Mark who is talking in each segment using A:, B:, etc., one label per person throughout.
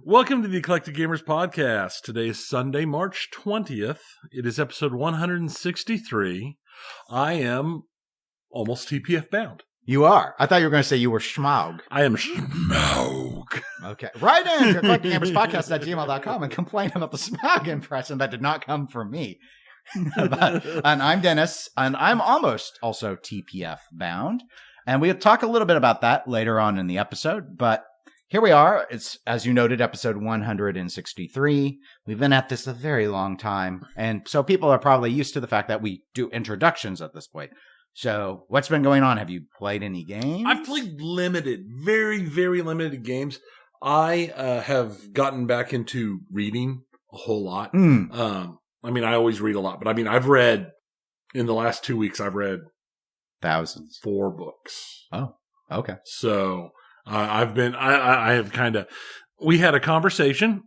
A: Welcome to the Eclectic Gamers Podcast. Today is Sunday, March 20th. It is episode 163. I am almost TPF bound.
B: You are? I thought you were going to say you were Schmaug.
A: I am Schmaug.
B: Okay. Write in to eclecticgamerspodcast@gmail.com and complain about the Schmaug impression that did not come from me. And I'm Dennis, and I'm almost also TPF bound. And we'll talk a little bit about that later on in the episode, but here we are. It's, as you noted, episode 163. We've been at this a very long time, and so people are probably used to the fact that we do introductions at this point. So what's been going on? Have you played any games?
A: I've played limited, very, very limited games. I have gotten back into reading a whole lot. I mean, I always read a lot, but I mean, I've read, in the last 2 weeks, I've read
B: thousands.
A: 4 books.
B: Oh, okay.
A: So I have kind of, we had a conversation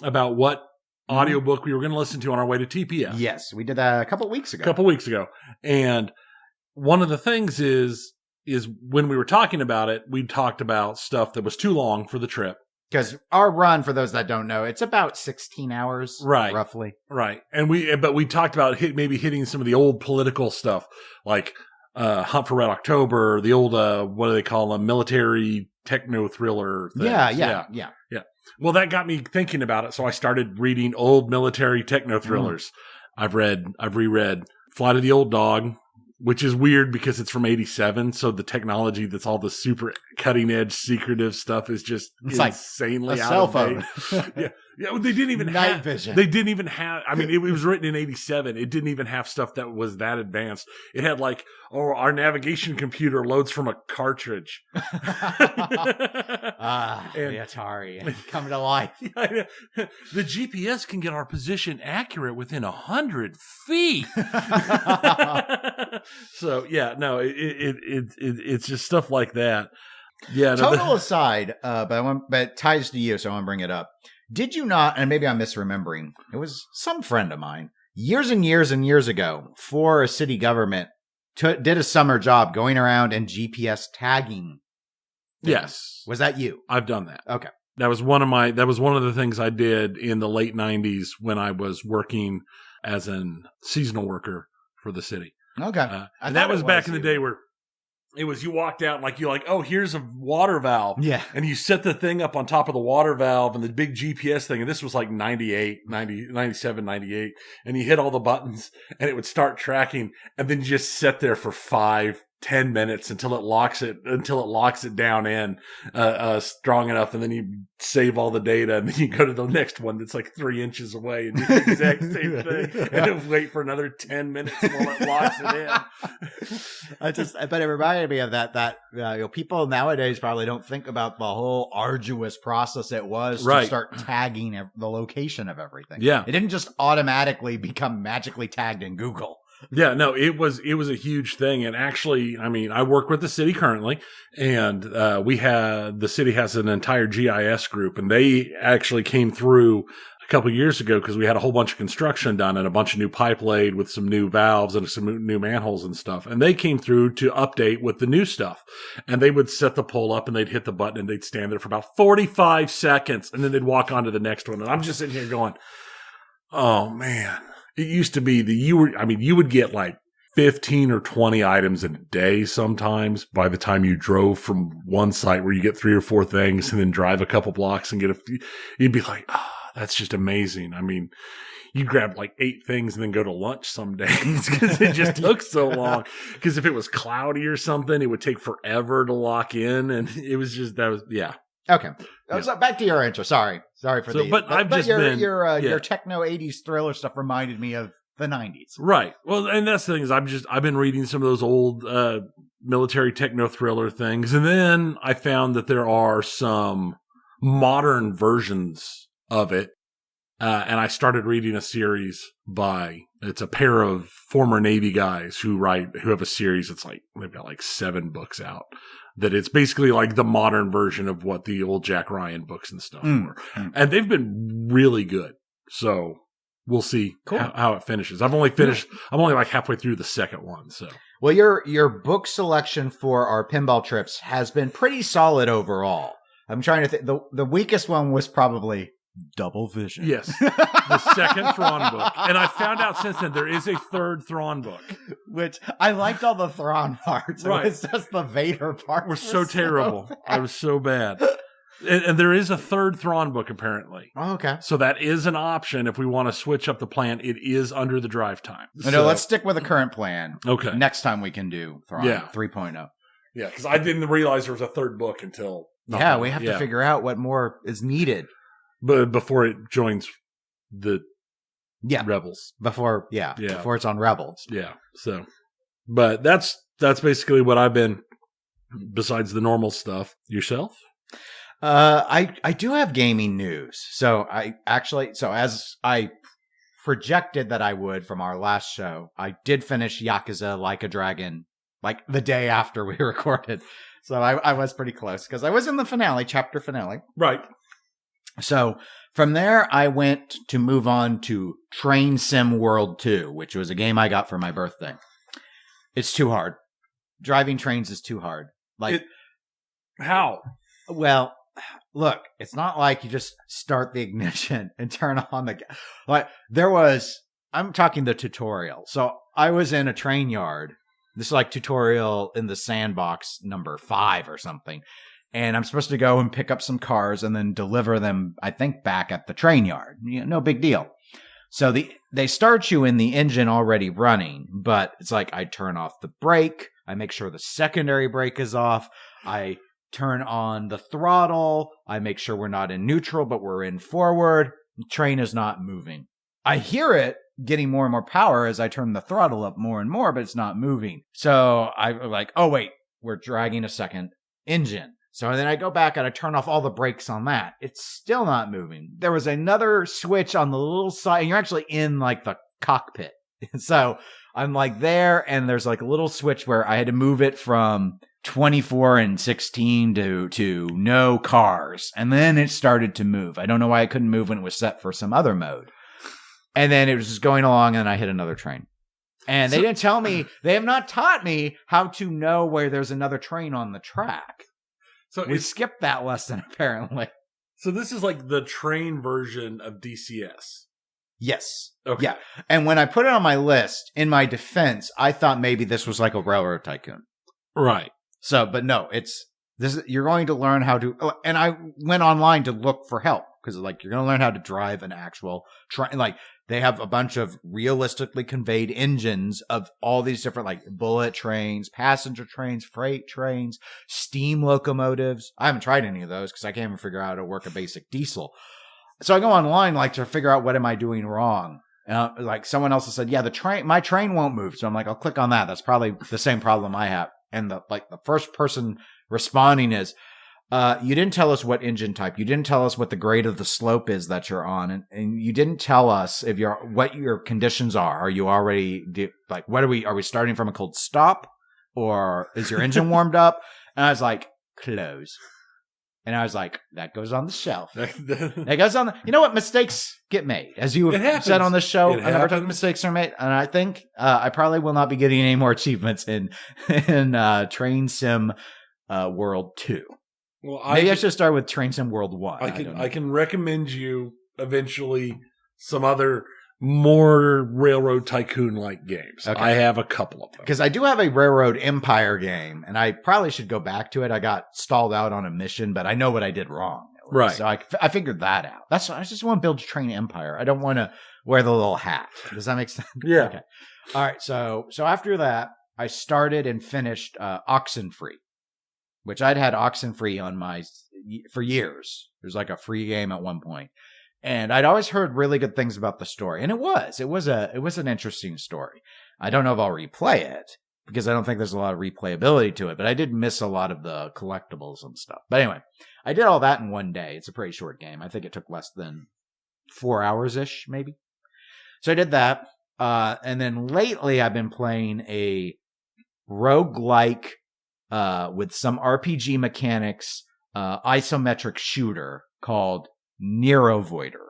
A: about what audiobook we were going to listen to on our way to TPF.
B: Yes, we did that a couple weeks ago.
A: And one of the things is when we were talking about it, we talked about stuff that was too long for the trip.
B: Because our run, for those that don't know, it's about 16 hours,
A: right,
B: roughly.
A: Right. And we talked about maybe hitting some of the old political stuff, like Hunt for Red October, the old, what do they call them, military techno thriller things.
B: Yeah.
A: Well, that got me thinking about it, so I started reading old military techno thrillers. I've reread Flight of the Old Dog, which is weird because it's from 87, so the technology that's all the super cutting edge secretive stuff is just insanely
B: like
A: out
B: cell
A: of
B: phone.
A: date. Yeah, they didn't even
B: Night
A: have
B: vision.
A: They didn't even have. I mean, it was written in 87. It didn't even have stuff that was that advanced. It had like, our navigation computer loads from a cartridge.
B: The Atari coming to life.
A: The GPS can get our position accurate within 100 feet. So yeah, no, it's just stuff like that. Yeah.
B: Total aside, but it ties to you, so I want to bring it up. Did you not, and maybe I'm misremembering, it was some friend of mine, years and years and years ago, for a city government, did a summer job going around and GPS tagging.
A: Yes.
B: Was that you?
A: I've done that.
B: Okay.
A: That was one of the things I did in the late 90s when I was working as a seasonal worker for the city.
B: Okay.
A: And that was back in the day where it was, you walked out and you're like, oh, here's a water valve.
B: Yeah.
A: And you set the thing up on top of the water valve and the big GPS thing. And this was like 97, 98. And you hit all the buttons and it would start tracking. And then you just sit there for 5-10 minutes until it locks it down in, strong enough. And then you save all the data and then you go to the next one that's like 3 inches away and do the exact same thing. And then wait for another 10 minutes while it locks it in.
B: But it reminded me of that people nowadays probably don't think about the whole arduous process it was to start tagging the location of everything.
A: Yeah.
B: It didn't just automatically become magically tagged in Google.
A: Yeah, no, it was a huge thing. And actually, I mean, I work with the city currently, and the city has an entire GIS group, and they actually came through a couple of years ago because we had a whole bunch of construction done and a bunch of new pipe laid with some new valves and some new manholes and stuff. And they came through to update with the new stuff. And they would set the pole up and they'd hit the button and they'd stand there for about 45 seconds and then they'd walk on to the next one. And I'm just sitting here going, oh man. It used to be you would get like 15 or 20 items in a day sometimes by the time you drove from one site where you get 3 or 4 things and then drive a couple blocks and get a few. You'd be like, that's just amazing. I mean, you grab like 8 things and then go to lunch some days because it just took so long. Because if it was cloudy or something, it would take forever to lock in. And it was just, yeah.
B: Okay. So back to your intro. Sorry for your techno 80s thriller stuff reminded me of the 90s.
A: Right. Well, and that's the thing is I've been reading some of those old military techno thriller things, and then I found that there are some modern versions of it. And I started reading a series it's a pair of former Navy guys who have a series. It's like, they've got like 7 books out. That it's basically like the modern version of what the old Jack Ryan books and stuff were. And they've been really good. So we'll see how it finishes. I'm only like halfway through the second one. So,
B: well, your book selection for our pinball trips has been pretty solid overall. I'm trying to think. The weakest one was probably Double Vision.
A: Yes. The second Thrawn book. And I found out since then there is a third Thrawn book.
B: Which I liked all the Thrawn parts.
A: Right.
B: It's just the Vader part.
A: Were so terrible. I was so bad. And there is a third Thrawn book, apparently.
B: Oh, okay.
A: So that is an option if we want to switch up the plan. It is under the drive time.
B: No, let's stick with the current plan.
A: Okay.
B: Next time we can do Thrawn 3.0.
A: Yeah, because I didn't realize there was a third book until...
B: Yeah, we have to figure out what more is needed.
A: But before it joins the Rebels.
B: Before it's on Rebels.
A: Yeah, so... But that's basically what I've been, besides the normal stuff. Yourself?
B: I do have gaming news. So as I projected that I would from our last show, I did finish Yakuza Like a Dragon, like the day after we recorded. So I was pretty close because I was in the chapter finale.
A: Right.
B: So from there, I went to move on to Train Sim World 2, which was a game I got for my birthday. It's too hard. Driving trains is too hard.
A: How?
B: Well, look, it's not like you just start the ignition and turn on the... I'm talking the tutorial. So I was in a train yard. This is like tutorial in the sandbox number 5 or something. And I'm supposed to go and pick up some cars and then deliver them, I think, back at the train yard. No big deal. So they start you in the engine already running, but it's like I turn off the brake. I make sure the secondary brake is off. I turn on the throttle. I make sure we're not in neutral, but we're in forward. The train is not moving. I hear it getting more and more power as I turn the throttle up more and more, but it's not moving. So I'm like, oh, wait, we're dragging a second engine. So then I go back and I turn off all the brakes on that. It's still not moving. There was another switch on the little side, and you're actually in like the cockpit. So I'm like there, and there's like a little switch where I had to move it from 24 and 16 to no cars. And then it started to move. I don't know why I couldn't move when it was set for some other mode. And then it was just going along, and I hit another train. And they didn't tell me, they have not taught me how to know where there's another train on the track. So we skipped that lesson, apparently.
A: So this is like the train version of DCS.
B: Yes.
A: Okay.
B: Yeah. And when I put it on my list, in my defense, I thought maybe this was like a Railroad Tycoon.
A: Right.
B: So, but no, you're going to learn how to, and I went online to look for help because like, you're going to learn how to drive an actual train. Like they have a bunch of realistically conveyed engines of all these different like bullet trains, passenger trains, freight trains, steam locomotives. I haven't tried any of those because I can't even figure out how to work a basic diesel. So I go online like to figure out what am I doing wrong. Like someone else has said, yeah, my train won't move. So I'm like, I'll click on that. That's probably the same problem I have. And the first person responding is, you didn't tell us what engine type. You didn't tell us what the grade of the slope is that you're on. And you didn't tell us what your conditions are. Are you already are we starting from a cold stop or is your engine warmed up? And I was like, close. And I was like, that goes on the shelf. That goes on you know what? Mistakes get made. As you have said on this show, a number of times mistakes are made. And I think I probably will not be getting any more achievements in Train Sim World 2. Well, maybe I should start with Train Sim World 1.
A: I can recommend you eventually some other more Railroad Tycoon-like games. Okay. I have a couple of them.
B: Because I do have a Railroad Empire game, and I probably should go back to it. I got stalled out on a mission, but I know what I did wrong.
A: Right.
B: So I figured that out. I just want to build Train Empire. I don't want to wear the little hat. Does that make sense?
A: Yeah.
B: Okay. All right. So after that, I started and finished Oxenfree, which I'd had Oxenfree on for years. It was like a free game at one point. And I'd always heard really good things about the story. And it was an interesting story. I don't know if I'll replay it because I don't think there's a lot of replayability to it, but I did miss a lot of the collectibles and stuff. But anyway, I did all that in one day. It's a pretty short game. I think it took less than 4 hours-ish, maybe. So I did that. And then lately I've been playing a roguelike with some RPG mechanics, isometric shooter called Neurovoider,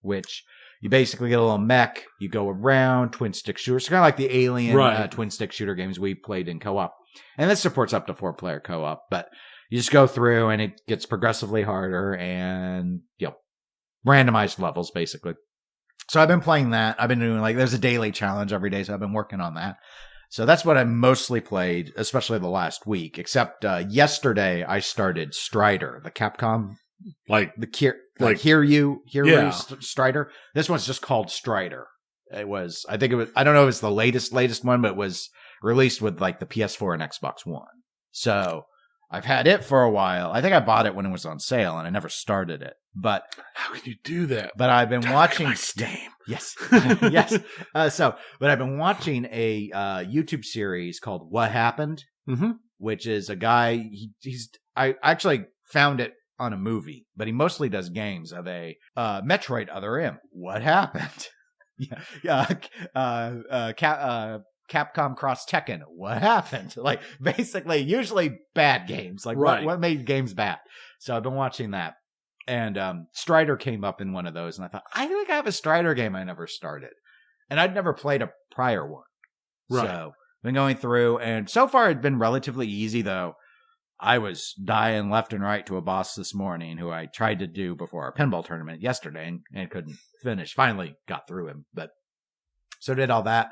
B: which you basically get a little mech, you go around, twin stick shooter. It's kind of like the Alien twin stick shooter games we played in co-op. And this supports up to 4-player co-op, but you just go through and it gets progressively harder and, randomized levels basically. So I've been playing that. I've been doing there's a daily challenge every day. So I've been working on that. So that's what I mostly played, especially the last week, except yesterday I started Strider, the Capcom, Hear You Strider. This one's just called Strider. I don't know if it's the latest one, but it was released with the PS4 and Xbox One. So I've had it for a while. I think I bought it when it was on sale and I never started it. But
A: how can you do that?
B: But I've been watching
A: my Steam.
B: Yes. Yes. But I've been watching a YouTube series called What Happened, which is a guy. I actually found it on a movie, but he mostly does games of a Metroid Other M. What happened? Capcom Cross Tekken. What happened? Basically, usually bad games. What made games bad? So I've been watching that. And Strider came up in one of those, and I thought, I think I have a Strider game I never started. And I'd never played a prior one. Right. So I've been going through, and so far it's been relatively easy, though. I was dying left and right to a boss this morning who I tried to do before our pinball tournament yesterday and couldn't finish. Finally got through him, but so did all that.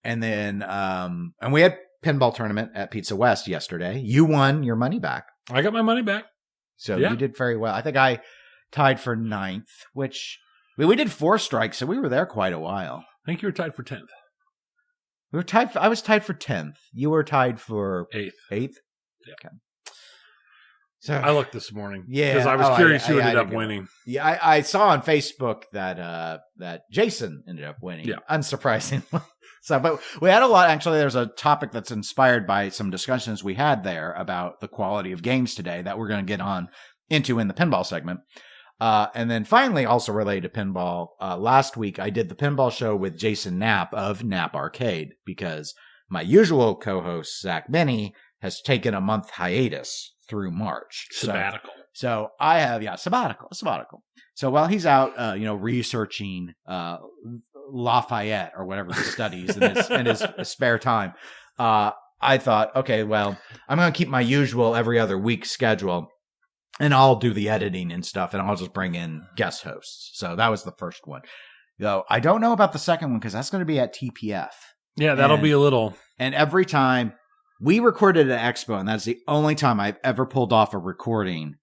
B: And then, and we had pinball tournament at Pizza West yesterday. You won your money back.
A: I got my money back.
B: So you did very well. I think I tied for 9th, which we did 4 strikes, so we were there quite a while.
A: I think you were tied for 10th.
B: We were tied. I was tied for 10th. You were tied for 8th. Yeah. Okay. So
A: I looked this morning.
B: Yeah,
A: because I was curious who ended up winning.
B: Yeah, I saw on Facebook that Jason ended up winning.
A: Yeah,
B: unsurprisingly. So, but we had a lot. Actually, there's a topic that's inspired by some discussions we had there about the quality of games today that we're going to get on into in the pinball segment. And then finally, also related to pinball, last week I did the pinball show with Jason Knapp of Knapp Arcade because my usual co-host, Zach Benny, has taken a month hiatus through March.
A: Sabbatical.
B: So I have, sabbatical. So while he's out, researching Lafayette or whatever he studies in his spare time, I thought, okay, well, I'm going to keep my usual every other week schedule, and I'll do the editing and stuff, and I'll just bring in guest hosts. So that was the first one. Though I don't know about the second one because that's going to be at TPF.
A: Yeah, that'll be a little.
B: And every time we recorded at Expo, and that's the only time I've ever pulled off a recording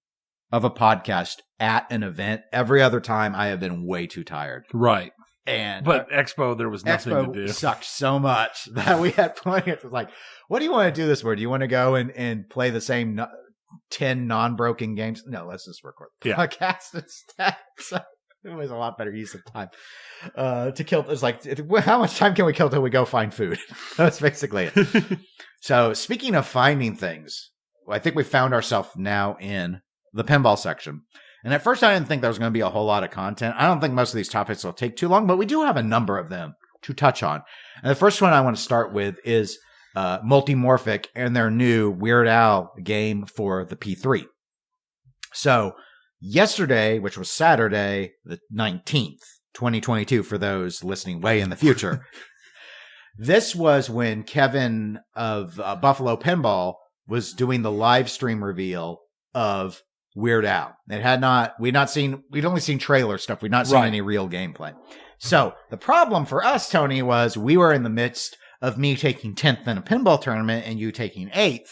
B: of a podcast at an event. Every other time I have been way too tired.
A: Right.
B: But
A: Expo, there was nothing
B: Expo
A: to do.
B: Sucked so much that we had plenty. It was like, what do you want to do this for? Do you want to go and play the same 10 non-broken games? No, let's just record the podcast instead. So it was a lot better use of time to kill. It's like, how much time can we kill till we go find food? That's basically it. So speaking of finding things, I think we found ourselves now in the pinball section. And at first, I didn't think there was going to be a whole lot of content. I don't think most of these topics will take too long, but we do have a number of them to touch on. And the first one I want to start with is Multimorphic and their new Weird Al game for the P3. So yesterday, which was Saturday, the 19th, 2022, for those listening way in the future, this was when Kevin of Buffalo Pinball was doing the live stream reveal of Weird Al. We'd only seen trailer stuff. We'd not seen any real gameplay. So the problem for us, Tony, was we were in the midst of me taking 10th in a pinball tournament and you taking 8th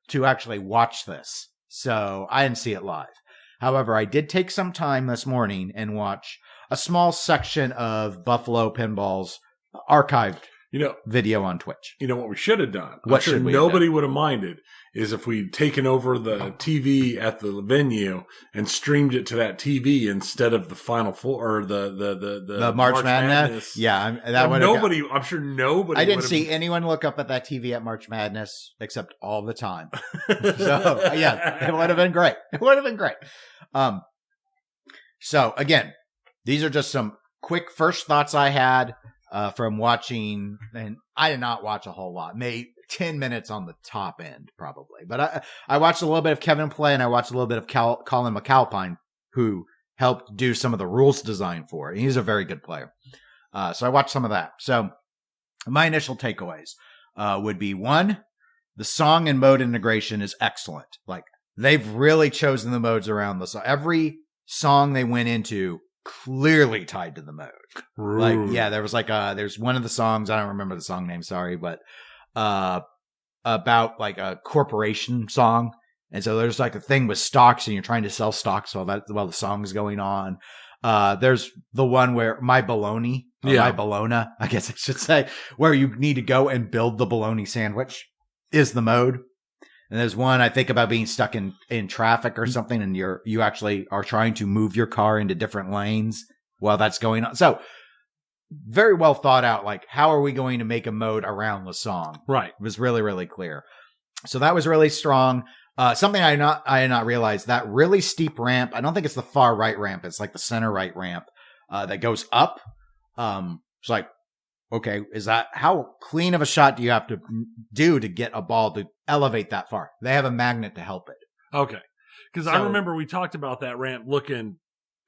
B: to actually watch this. So I didn't see it live. However, I did take some time this morning and watch a small section of Buffalo Pinball's archived video on Twitch.
A: You know what we should have done?
B: What should we have done?
A: Nobody would have minded is if we'd taken over the TV at the venue and streamed it to that TV instead of the Final Four or the
B: March Madness. Yeah,
A: I'm sure nobody.
B: I didn't see anyone look up at that TV at March Madness except all the time. So yeah, it would have been great. It would have been great. So again, these are just some quick first thoughts I had from watching, and I did not watch a whole lot. Maybe 10 minutes on the top end, probably. But I watched a little bit of Kevin play, and I watched a little bit of Colin McAlpine, who helped do some of the rules design for it. He's a very good player. So I watched some of that. So my initial takeaways would be, 1, the song and mode integration is excellent. Like, they've really chosen the modes around the song. Every song they went into clearly tied to the mode.
A: Ooh.
B: Like, yeah, there was like there's one of the songs, I don't remember the song name, sorry, but about like a corporation song. And so there's like a thing with stocks and you're trying to sell stocks while the song's going on. There's the one where My Bologna, My Bologna, I guess I should say, where you need to go and build the bologna sandwich is the mode. And there's one I think about being stuck in traffic or something, and you actually are trying to move your car into different lanes while that's going on. So very well thought out. Like, how are we going to make a mode around the song?
A: Right.
B: It was really, really clear. So that was really strong. Something I had not realized, that really steep ramp. I don't think it's the far right ramp. It's like the center right ramp that goes up. It's like, okay, how clean of a shot do you have to do to get a ball to elevate that far? They have a magnet to help it.
A: Okay. Because I remember we talked about that ramp looking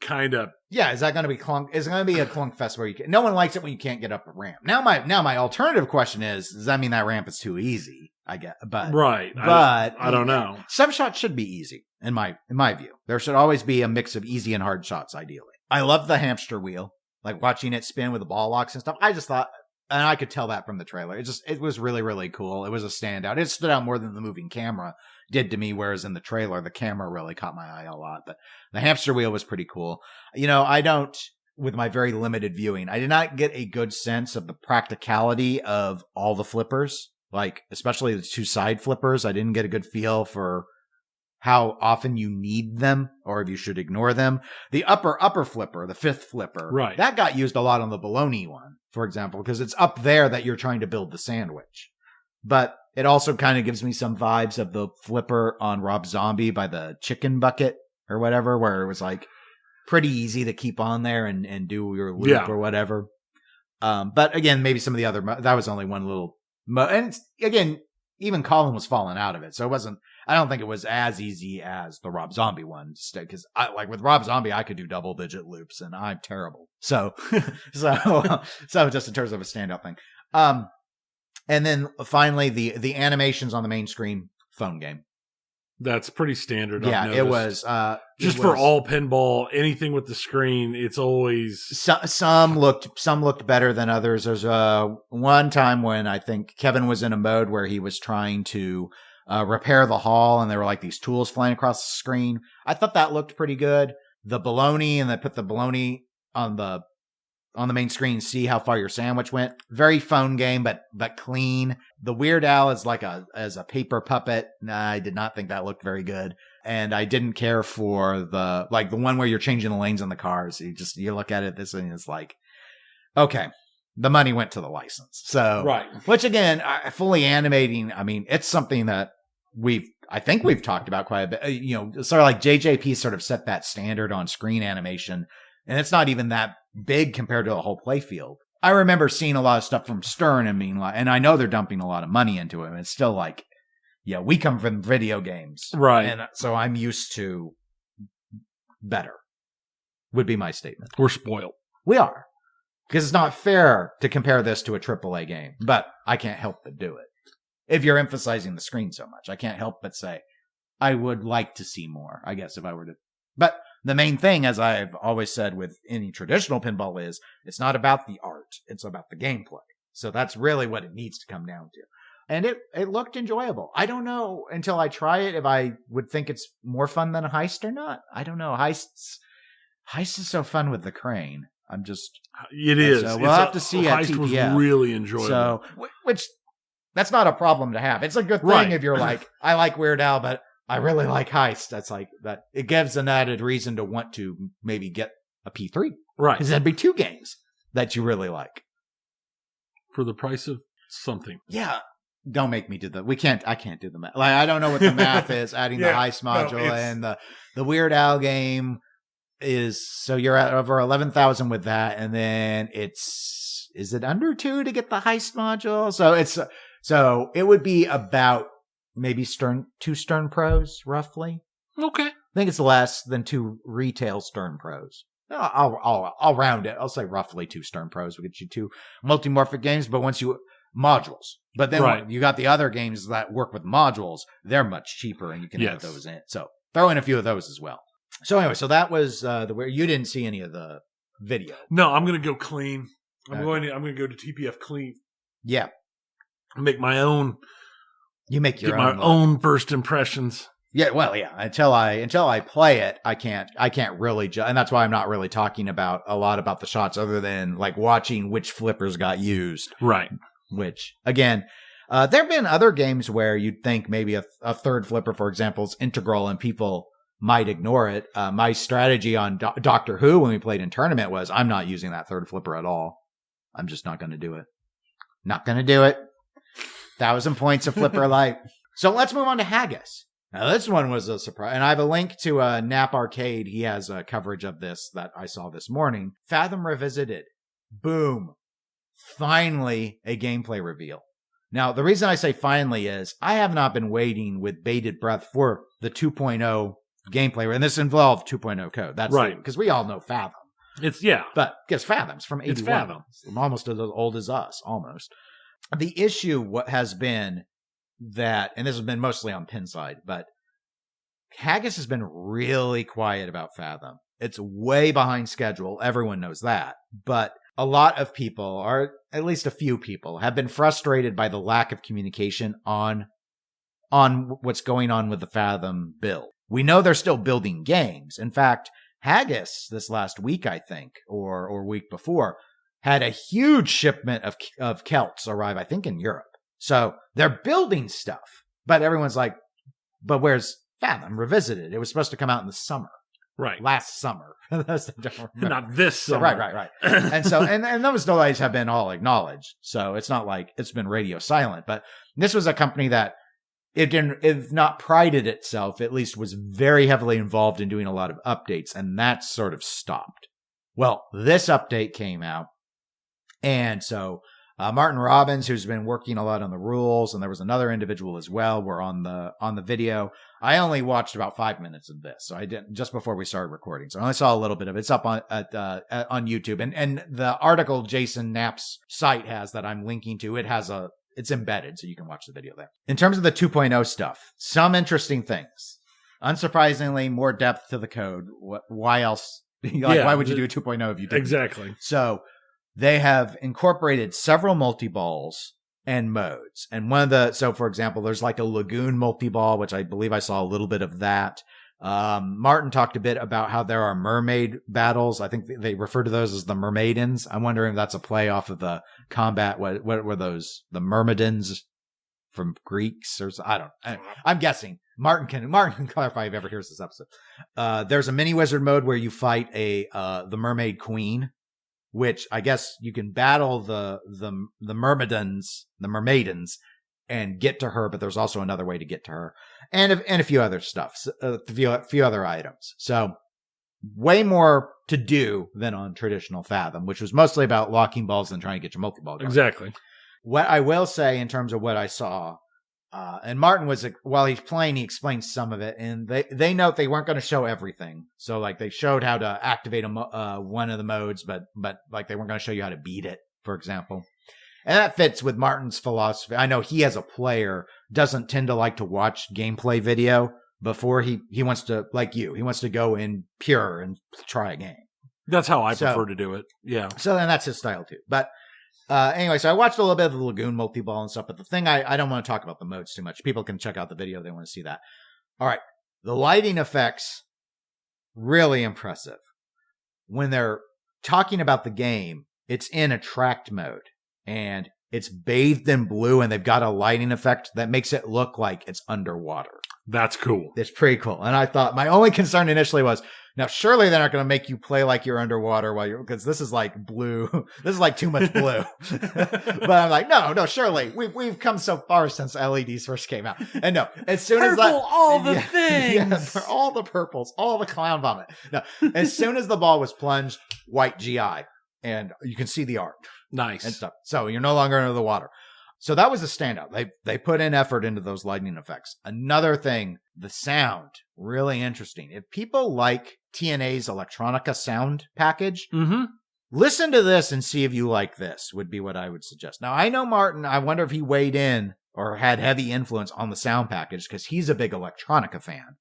A: kind of.
B: Yeah, is that going to be clunk? Is it going to be a clunk fest where no one likes it when you can't get up a ramp? Now my alternative question is, does that mean that ramp is too easy? I guess, but
A: right.
B: But
A: I don't know.
B: Some shots should be easy in my view. There should always be a mix of easy and hard shots, ideally. I love the hamster wheel, like watching it spin with the ball locks and stuff. I just thought, and I could tell that from the trailer. It was really, really cool. It was a standout. It stood out more than the moving camera did to me, whereas in the trailer, the camera really caught my eye a lot. But the hamster wheel was pretty cool. With my very limited viewing, I did not get a good sense of the practicality of all the flippers, like especially the two side flippers. I didn't get a good feel for how often you need them or if you should ignore them. The upper flipper, the fifth flipper,
A: right,
B: that got used a lot on the bologna one, for example, because it's up there that you're trying to build the sandwich. But it also kind of gives me some vibes of the flipper on Rob Zombie by the chicken bucket or whatever, where it was like pretty easy to keep on there and do your loop or whatever. But again, maybe some of the other, that was only one little, and again, even Colin was falling out of it. So it wasn't, I don't think it was as easy as the Rob Zombie one, because with Rob Zombie, I could do double digit loops and I'm terrible. So just in terms of a standout thing. And then finally the animations on the main screen, phone game.
A: That's pretty standard.
B: Yeah, it was.
A: For all pinball, anything with the screen, it's always
B: some looked better than others. There's one time when I think Kevin was in a mode where he was trying to repair the hall, and there were like these tools flying across the screen. I thought that looked pretty good. The bologna, and they put the bologna on the main screen, see how far your sandwich went. Very phone game, but clean. The Weird Al is like as a paper puppet. Nah, I did not think that looked very good. And I didn't care for the one where you're changing the lanes on the cars. You look at it this and it's like, okay, the money went to the license. So,
A: right.
B: Which again, fully animating, I mean, it's something that I think we've talked about quite a bit. Sort of like JJP sort of set that standard on screen animation. And it's not even that big compared to the whole playfield. I remember seeing a lot of stuff from Stern and I know they're dumping a lot of money into it. And it's still like, yeah, we come from video games.
A: Right.
B: And so I'm used to better, would be my statement.
A: We're spoiled.
B: We are. Because it's not fair to compare this to a AAA game. But I can't help but do it. If you're emphasizing the screen so much, I can't help but say, I would like to see more, I guess, if I were to. But the main thing, as I've always said with any traditional pinball, is it's not about the art. It's about the gameplay. So that's really what it needs to come down to. And it looked enjoyable. I don't know until I try it if I would think it's more fun than a heist or not. I don't know. Heist is so fun with the crane.
A: It is.
B: So we'll have to see at
A: Heist
B: TPF.
A: was really enjoyable.
B: So, which that's not a problem to have. It's a good thing if you're like, I like Weird Al, but I really like Heist. That's like that. It gives an added reason to want to maybe get a P3.
A: Right.
B: Because that'd be two games that you really like.
A: For the price of something.
B: Yeah. Don't make me do I can't do the math. Like, I don't know what the math is, adding the Heist module and the Weird Al game is, so you're at over 11,000 with that. And then is it under 2 to get the Heist module? So it would be about maybe 2 Stern Pros, roughly.
A: Okay.
B: I think it's less than 2 retail Stern Pros. I'll round it. I'll say roughly 2 Stern Pros will get you 2 multimorphic games. But once you modules. But then
A: Right.
B: you got the other games that work with modules. They're much cheaper, and you can add those in. So throw in a few of those as well. So anyway, so that was where you didn't see any of the video.
A: No, I'm going to go clean. I'm
B: Okay.
A: going to go to TPF clean.
B: Yeah,
A: Make my own.
B: you make your
A: Get
B: own.
A: my own first impressions.
B: Yeah, well, yeah. Until I play it, I can't really judge, and that's why I'm not really talking about a lot about the shots, other than like watching which flippers got used.
A: Right.
B: Which again, there have been other games where you'd think maybe a third flipper, for example, is integral, and people might ignore it. My strategy on Doctor Who when we played in tournament was I'm not using that third flipper at all. I'm just not going to do it. Not going to do it. 1,000 points of flipper light. So let's move on to Haggis. Now, this one was a surprise. And I have a link to Nap Arcade. He has a coverage of this that I saw this morning. Fathom Revisited. Boom. Finally, a gameplay reveal. Now, the reason I say finally is I have not been waiting with bated breath for the 2.0 gameplay. And this involved 2.0 code. That's right. Because we all know Fathom. But because Fathom's from 81.
A: It's Fathom.
B: Almost as old as us. Almost. The issue what has been that, and this has been mostly on Pinside, but Haggis has been really quiet about Fathom. It's way behind schedule. Everyone knows that. But a lot of people, or at least a few people, have been frustrated by the lack of communication on what's going on with the Fathom build. We know they're still building games. In fact, Haggis this last week, I think, or week before, had a huge shipment of Celts arrive, I think, in Europe. So they're building stuff, but everyone's like, but where's Fathom Revisited? It was supposed to come out in the summer.
A: Right.
B: Last summer.
A: Not this summer.
B: Right. And so, and those delays have been all acknowledged. So it's not like it's been radio silent, but this was a company that if not prided itself, at least was very heavily involved in doing a lot of updates, and that sort of stopped. Well, this update came out. And so Martin Robbins, who's been working a lot on the rules, and there was another individual as well, were on the video. I only watched about 5 minutes of this, so I didn't just before we started recording. So I only saw a little bit of it. It's up on YouTube, and the article Jason Knapp's site has that I'm linking to. It's embedded, so you can watch the video there. In terms of the 2.0 stuff, some interesting things. Unsurprisingly, more depth to the code. Why else? Why would you do a 2.0 if you didn't?
A: Exactly.
B: So they have incorporated several multi-balls and modes. And so for example, there's like a Lagoon multi-ball, which I believe I saw a little bit of that. Martin talked a bit about how there are mermaid battles. I think they refer to those as the Mermaidens. I'm wondering if that's a play off of the combat. What were those? The Myrmidons from Greeks or I don't know. I'm guessing. Martin can clarify if he ever hears this episode. There's a mini wizard mode where you fight the mermaid queen, which I guess you can battle the Myrmidons, the Mermaidens, and get to her, but there's also another way to get to her, and a few other stuff, a few other items. So way more to do than on traditional Fathom, which was mostly about locking balls and trying to get your multi-ball going.
A: Exactly.
B: What I will say in terms of what I saw, and Martin while he's playing, he explained some of it, and they note they weren't going to show everything. So like they showed how to activate one of the modes, but like they weren't going to show you how to beat it, for example. And that fits with Martin's philosophy. I know he, as a player, doesn't tend to like to watch gameplay video before he wants to, like you, he wants to go in pure and try a game.
A: That's how I prefer to do it. Yeah.
B: So then that's his style too. But anyway, so I watched a little bit of the Lagoon multi-ball and stuff, but the thing I don't want to talk about the modes too much. People can check out the video if they want to see that. All right. The lighting effects, really impressive. When they're talking about the game, it's in attract mode. And it's bathed in blue, and they've got a lighting effect that makes it look like it's underwater.
A: That's cool.
B: It's pretty cool. And I thought my only concern initially was, now surely they're not going to make you play like you're underwater because this is like blue. This is like too much blue. But I'm like, no, surely we've come so far since LEDs first came out. And no, as soon as
A: all the things,
B: yeah, all the purples, all the clown vomit. No, as soon as the ball was plunged, white GI, and you can see the art.
A: Nice.
B: And stuff. So you're no longer under the water. So that was a standout. They put in effort into those lightning effects. Another thing, the sound, really interesting. If people like TNA's Electronica sound package, listen to this and see if you like this would be what I would suggest. Now, I know Martin, I wonder if he weighed in or had heavy influence on the sound package because he's a big electronica fan.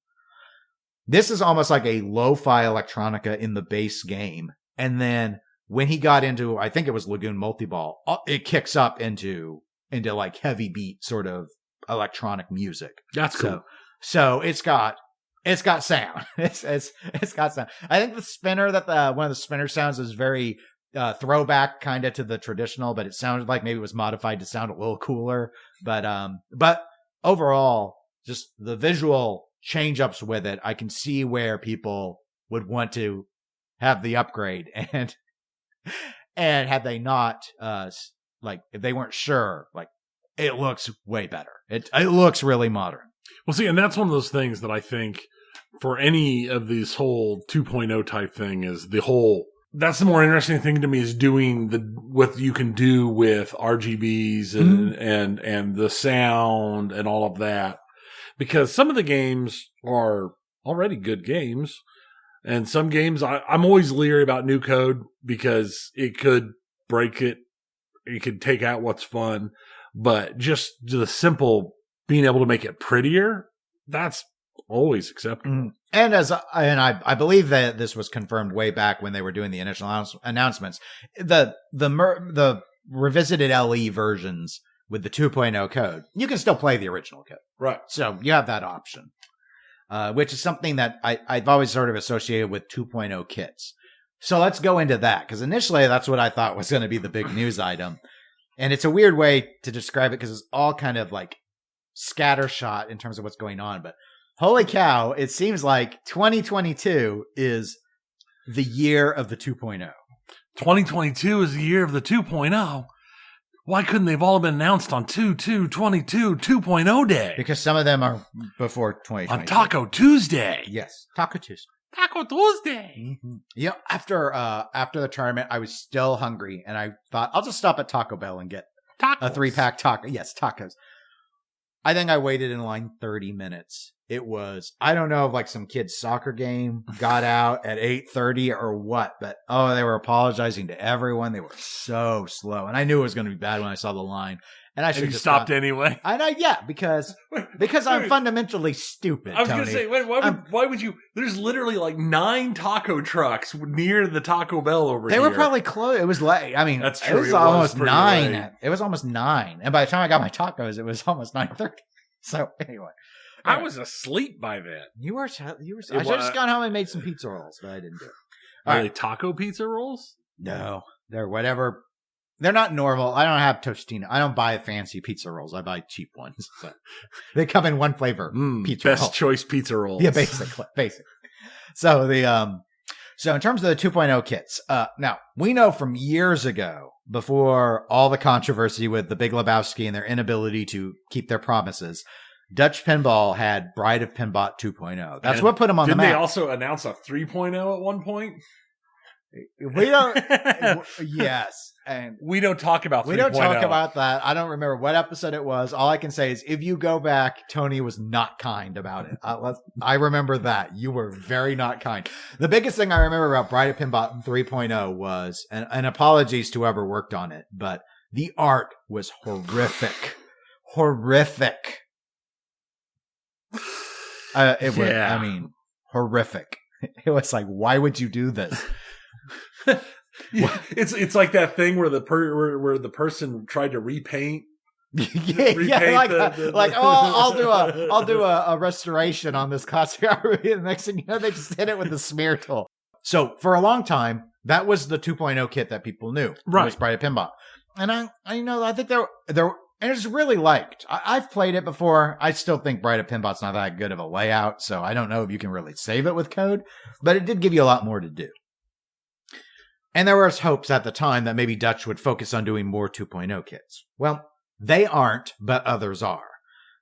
B: This is almost like a lo-fi electronica in the base game. And then when he got into, I think it was Lagoon Multiball, it kicks up into like heavy beat sort of electronic music.
A: That's cool.
B: So it's got sound. It's got sound. I think the spinner one of the spinner sounds is very throwback kind of to the traditional, but it sounded like maybe it was modified to sound a little cooler. But overall, just the visual change ups with it, I can see where people would want to have the upgrade, and had they not, like if they weren't sure, like it looks way better. It looks really modern.
A: Well, see, and that's one of those things that I think for any of these whole 2.0 type thing is that's the more interesting thing to me is doing what you can do with RGBs and the sound and all of that. Because some of the games are already good games. And some games, I'm always leery about new code because it could break it. It could take out what's fun. But just the simple being able to make it prettier, that's always acceptable.
B: And I believe that this was confirmed way back when they were doing the initial announcements. The revisited LE versions with the 2.0 code, you can still play the original code.
A: Right.
B: So you have that option, which is something that I've always sort of associated with 2.0 kits. So let's go into that, because initially that's what I thought was going to be the big news item. And it's a weird way to describe it because it's all kind of like scattershot in terms of what's going on. But holy cow, it seems like 2022 is the year of the 2.0.
A: 2022 is the year of the 2.0. Why couldn't they have all been announced on 2/2/22 2.0 day?
B: Because some of them are before 2022.
A: On Taco Tuesday.
B: Yes, Taco Tuesday.
A: Taco Tuesday.
B: Mm-hmm. You know, after the tournament, I was still hungry, and I thought I'll just stop at Taco Bell and get a 3-pack taco. Yes, tacos. I think I waited in line 30 minutes. It was, I don't know if like some kid's soccer game got out at 8:30 or what, but they were apologizing to everyone. They were so slow. And I knew it was going to be bad when I saw the line. And I should have
A: stopped anyway.
B: Because I'm fundamentally stupid.
A: I was going to say, why would you? There's literally like 9 taco trucks near the Taco Bell over here.
B: They were probably close. It was late. I mean,
A: that's true.
B: It was almost 9. Late. It was almost 9. And by the time I got my tacos, it was almost 9:30. So anyway.
A: I was asleep by then.
B: You were. I should have just gone home and made some pizza rolls, but I didn't do it.
A: Are they taco pizza rolls?
B: No, they're whatever. They're not normal. I don't have Tostino. I don't buy fancy pizza rolls. I buy cheap ones. So they come in one flavor. Pizza
A: best
B: roll.
A: Choice pizza rolls.
B: Yeah, basically. So so in terms of the 2.0 kits, now we know from years ago, before all the controversy with the Big Lebowski and their inability to keep their promises, Dutch Pinball had Bride of Pinbot 2.0. That's what put them on the map.
A: Didn't they also announce a 3.0 at one point?
B: We don't. Yes, and
A: we don't talk about 3.0.
B: We don't talk about that. I don't remember what episode it was. All I can say is, if you go back, Tony was not kind about it. I remember that you were very not kind. The biggest thing I remember about Bride of Pinbot 3.0 was, and apologies to whoever worked on it, but the art was horrific. Horrific. It was. I mean, horrific. It was like, why would you do this?
A: It's like that thing where the person tried to repaint.
B: I'll do a restoration on this costume. The next thing you know, they just hit it with the smear tool. So for a long time, that was the 2.0 kit that people knew.
A: Right,
B: was Bride of Pinball, and I think there. And it's really liked. I've played it before. I still think Bride of Pinbot's not that good of a layout, so I don't know if you can really save it with code, but it did give you a lot more to do. And there was hopes at the time that maybe Dutch would focus on doing more 2.0 kits. Well, they aren't, but others are.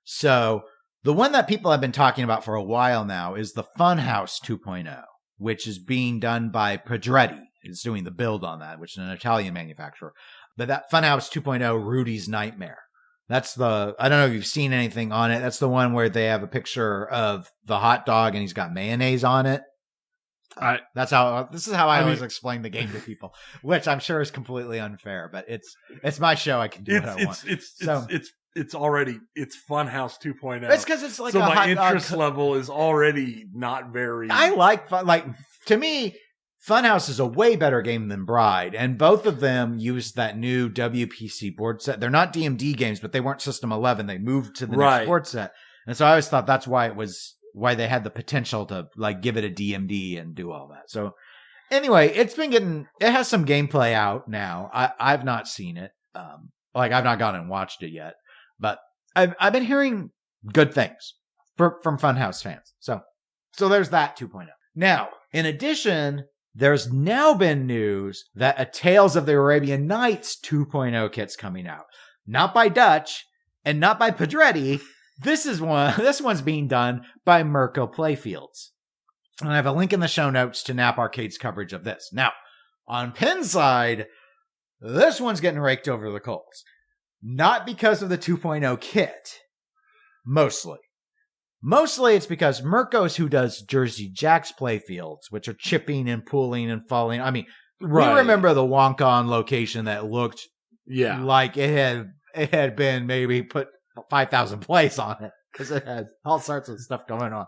B: So the one that people have been talking about for a while now is the Funhouse 2.0, which is being done by Pedretti. It's doing the build on that, which is an Italian manufacturer. But that Funhouse 2.0, Rudy's Nightmare. That's I don't know if you've seen anything on it. That's the one where they have a picture of the hot dog and he's got mayonnaise on it. This is how I always explain the game to people, which I'm sure is completely unfair, but it's my show. I can do what I want.
A: It's already Funhouse 2.0.
B: It's because it's like
A: so my interest level is already not very.
B: I to me, Funhouse is a way better game than Bride, and both of them use that new WPC board set. They're not DMD games, but they weren't System 11. They moved to the next board set, and so I always thought that's why they had the potential to like give it a DMD and do all that. So anyway, it has some gameplay out now. I've not seen it. I've not gone and watched it yet, but I've been hearing good things from Funhouse fans. So there's that 2.0. Now, in addition, there's now been news that a Tales of the Arabian Nights 2.0 kit's coming out. Not by Dutch and not by Pedretti. This one's being done by Mirko Playfields. And I have a link in the show notes to Nap Arcade's coverage of this. Now, on Pinside, this one's getting raked over the coals. Not because of the 2.0 kit. Mostly. Mostly it's because Mirko's who does Jersey Jack's playfields, which are chipping and pulling and falling. I mean, we remember the Wonka location that looked like it had been maybe put 5,000 plays on it because it had all sorts of stuff going on.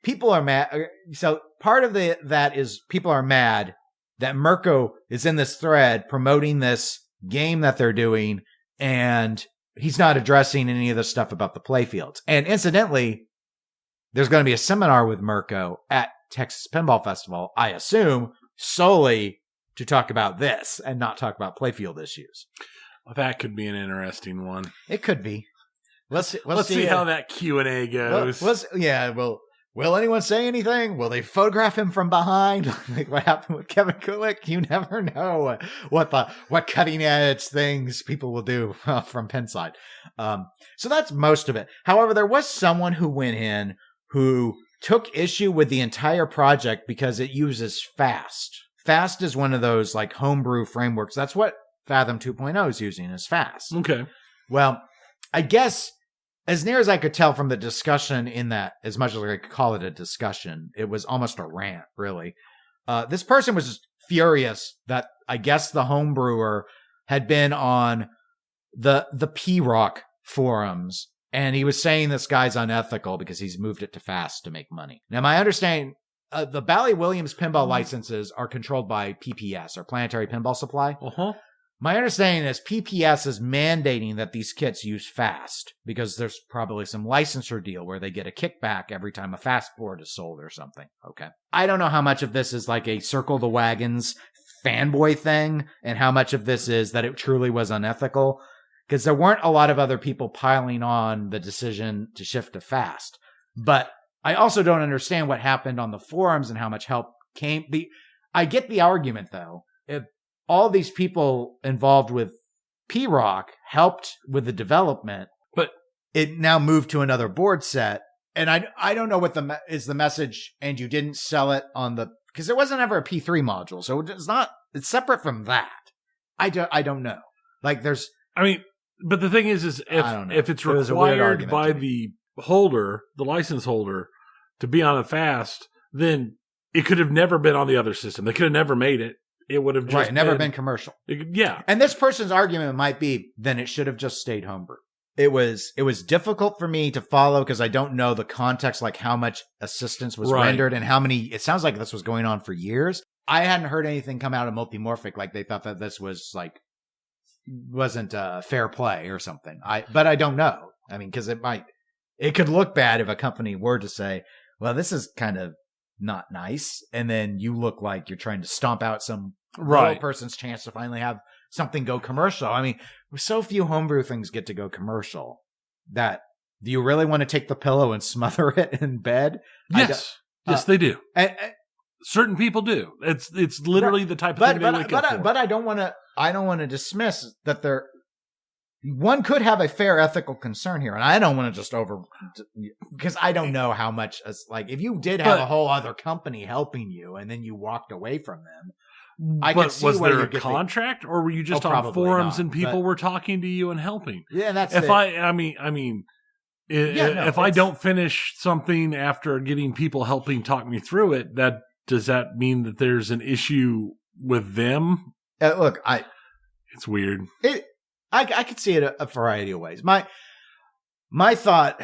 B: People are mad. So part of that is people are mad that Mirko is in this thread promoting this game that they're doing, and he's not addressing any of the stuff about the playfields. And incidentally, there's going to be a seminar with Mirko at Texas Pinball Festival, I assume, solely to talk about this and not talk about playfield issues.
A: Well, that could be an interesting one.
B: It could be. Let's see
A: how that Q&A goes.
B: Will anyone say anything? Will they photograph him from behind? Like what happened with Kevin Kulik? You never know what cutting edge things people will do from Pinside. So that's most of it. However, there was someone who went in who took issue with the entire project because it uses Fast. Fast is one of those like homebrew frameworks. That's what Fathom 2.0 is using, is Fast.
A: Okay.
B: Well, I guess as near as I could tell from the discussion in that, as much as I could call it a discussion, it was almost a rant, really. This person was furious that I guess the homebrewer had been on the P-Rock forums, and he was saying this guy's unethical because he's moved it to Fast to make money. Now, my understanding, the Bally Williams pinball licenses are controlled by PPS, or Planetary Pinball Supply.
A: Uh-huh.
B: My understanding is PPS is mandating that these kits use Fast because there's probably some licensure deal where they get a kickback every time a Fast board is sold or something. Okay. I don't know how much of this is like a circle the wagons fanboy thing and how much of this is that it truly was unethical, because there weren't a lot of other people piling on the decision to shift to Fast. But I also don't understand what happened on the forums and how much help came. I get the argument, though. If all these people involved with P-Rock helped with the development, but it now moved to another board set. And I don't know what is the message, and you didn't sell it on because there wasn't ever a P3 module. So it's separate from that. I don't know. Like
A: but the thing is if it's required by the holder, the license holder, to be on a Fast, then it could have never been on the other system. They could have never made it. It would have just
B: never been commercial.
A: Yeah.
B: And this person's argument might be, then it should have just stayed homebrew. It was difficult for me to follow because I don't know the context, like how much assistance was rendered and how many. It sounds like this was going on for years. I hadn't heard anything come out of Multimorphic like they thought that this was wasn't fair play or something. But I don't know. I mean, because it could look bad if a company were to say, well, this is kind of not nice, and then you look like you're trying to stomp out some little person's chance to finally have something go commercial. I mean, so few homebrew things get to go commercial that do you really want to take the pillow and smother it in bed?
A: Yes, they do. Certain people do. It's literally the type of thing they wake up for.
B: But I don't want to dismiss that one could have a fair ethical concern here, and I don't want to just because I don't know how much, if you did have a whole other company helping you and then you walked away from them,
A: was there a contract, or were you just on forums and people were talking to you and helping?
B: Yeah, that's
A: if I don't finish something after getting people helping talk me through it, that does that mean that there's an issue with them?
B: Look,
A: It's weird.
B: I could see it a variety of ways. My thought,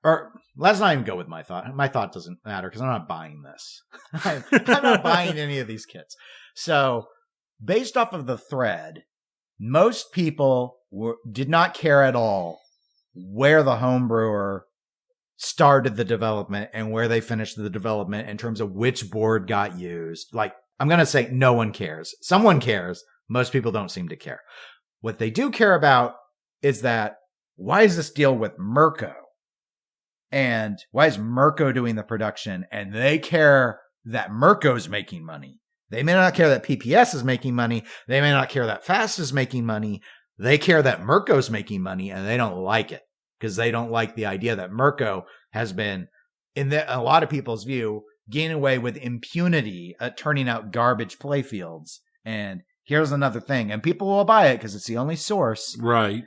B: or let's not even go with my thought. My thought doesn't matter because I'm not buying this. I'm not buying any of these kits. So based off of the thread, most people did not care at all where the home brewer started the development and where they finished the development in terms of which board got used. Like, I'm going to say no one cares. Someone cares. Most people don't seem to care. What they do care about is that why is this deal with Mirko? And why is Mirko doing the production? And they care that Mirko's making money. They may not care that PPS is making money. They may not care that Fast is making money. They care that Mirko's making money, and they don't like it because they don't like the idea that Mirko has been, in a lot of people's view, getting away with impunity at turning out garbage playfields. And here's another thing. And people will buy it because it's the only source.
A: Right.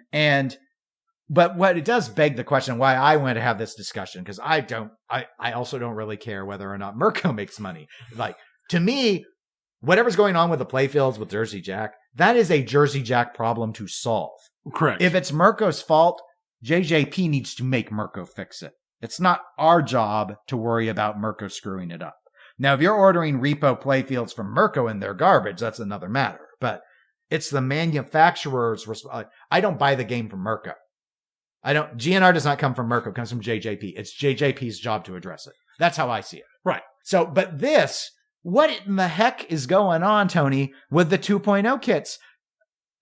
B: But what it does beg the question why I want to have this discussion, because I also don't really care whether or not Mirko makes money. Like, to me, whatever's going on with the playfields with Jersey Jack, that is a Jersey Jack problem to solve.
A: Correct.
B: If it's Mirko's fault, JJP needs to make Mirko fix it. It's not our job to worry about Mirko screwing it up. Now, if you're ordering repo playfields from Mirko and they're garbage, that's another matter. But it's the manufacturer's responsibility. I don't buy the game from Mirko. GNR does not come from Mirko, it comes from JJP. It's JJP's job to address it. That's how I see it.
A: Right.
B: So, but what in the heck is going on, Tony, with the 2.0 kits?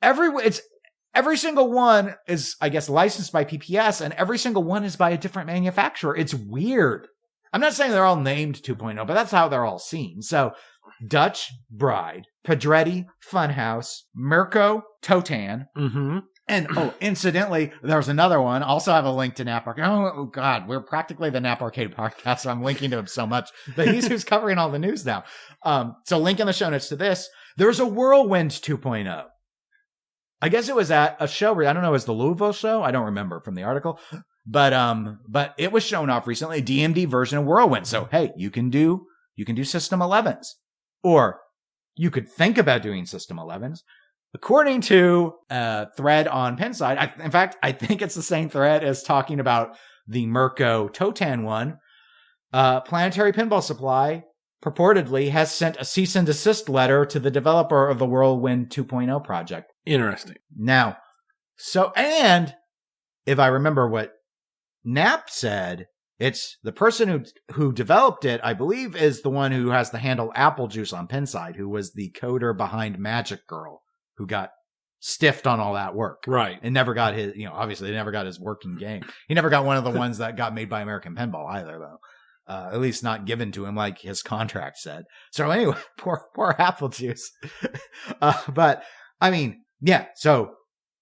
B: Every single one is, I guess, licensed by PPS, and every single one is by a different manufacturer. It's weird. I'm not saying they're all named 2.0, but that's how they're all seen. So, Dutch Bride, Pedretti, Funhouse, Mirko, Totan.
A: Mm-hmm.
B: And, incidentally, there's another one. Also have a link to Nap Arcade. Oh, God, we're practically the Nap Arcade podcast, so I'm linking to him so much. But he's who's covering all the news now. So link in the show notes to this. There's a Whirlwind 2.0. I guess it was at a show. I don't know, it was the Louisville show? I don't remember from the article. But it was shown off recently, a DMD version of Whirlwind. So, hey, you can do System 11s. Or you could think about doing System 11s. According to a thread on Pinside, in fact, I think it's the same thread as talking about the Mirko Totan one. Planetary Pinball Supply purportedly has sent a cease and desist letter to the developer of the Whirlwind 2.0 project.
A: Interesting.
B: Now, and if I remember what Knapp said, it's the person who developed it, I believe, is the one who has the handle Apple Juice on Pinside, who was the coder behind Magic Girl, who got stiffed on all that work.
A: Right.
B: And never got his, obviously they never got his working game. He never got one of the ones that got made by American Pinball either, though. At least not given to him like his contract said. So anyway, poor Apple Juice. But I mean, yeah. So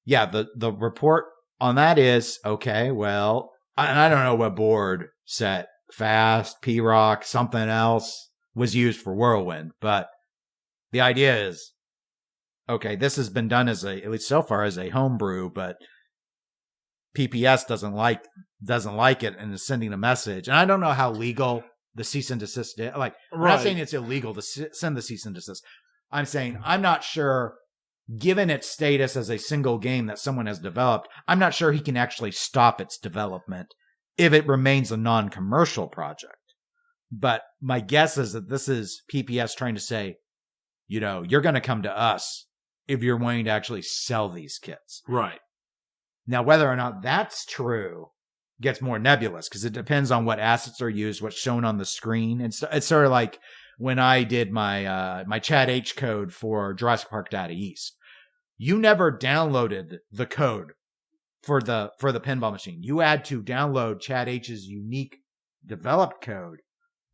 B: yeah, the report on that is, okay, well, I don't know what board set, Fast, P-Rock, something else was used for Whirlwind, but the idea is, okay, this has been done at least so far, as a homebrew, but PPS doesn't like it and is sending a message. And I don't know how legal the cease and desist is. Like, I'm not saying it's illegal to send the cease and desist. I'm saying I'm not sure, given its status as a single game that someone has developed, I'm not sure he can actually stop its development if it remains a non-commercial project. But my guess is that this is PPS trying to say, you're going to come to us if you're wanting to actually sell these kits.
A: Right.
B: Now, whether or not that's true gets more nebulous because it depends on what assets are used, what's shown on the screen. It's sort of like when I did my my Chad H code for Jurassic Park Data East. You never downloaded the code for the pinball machine. You had to download Chad H's unique developed code.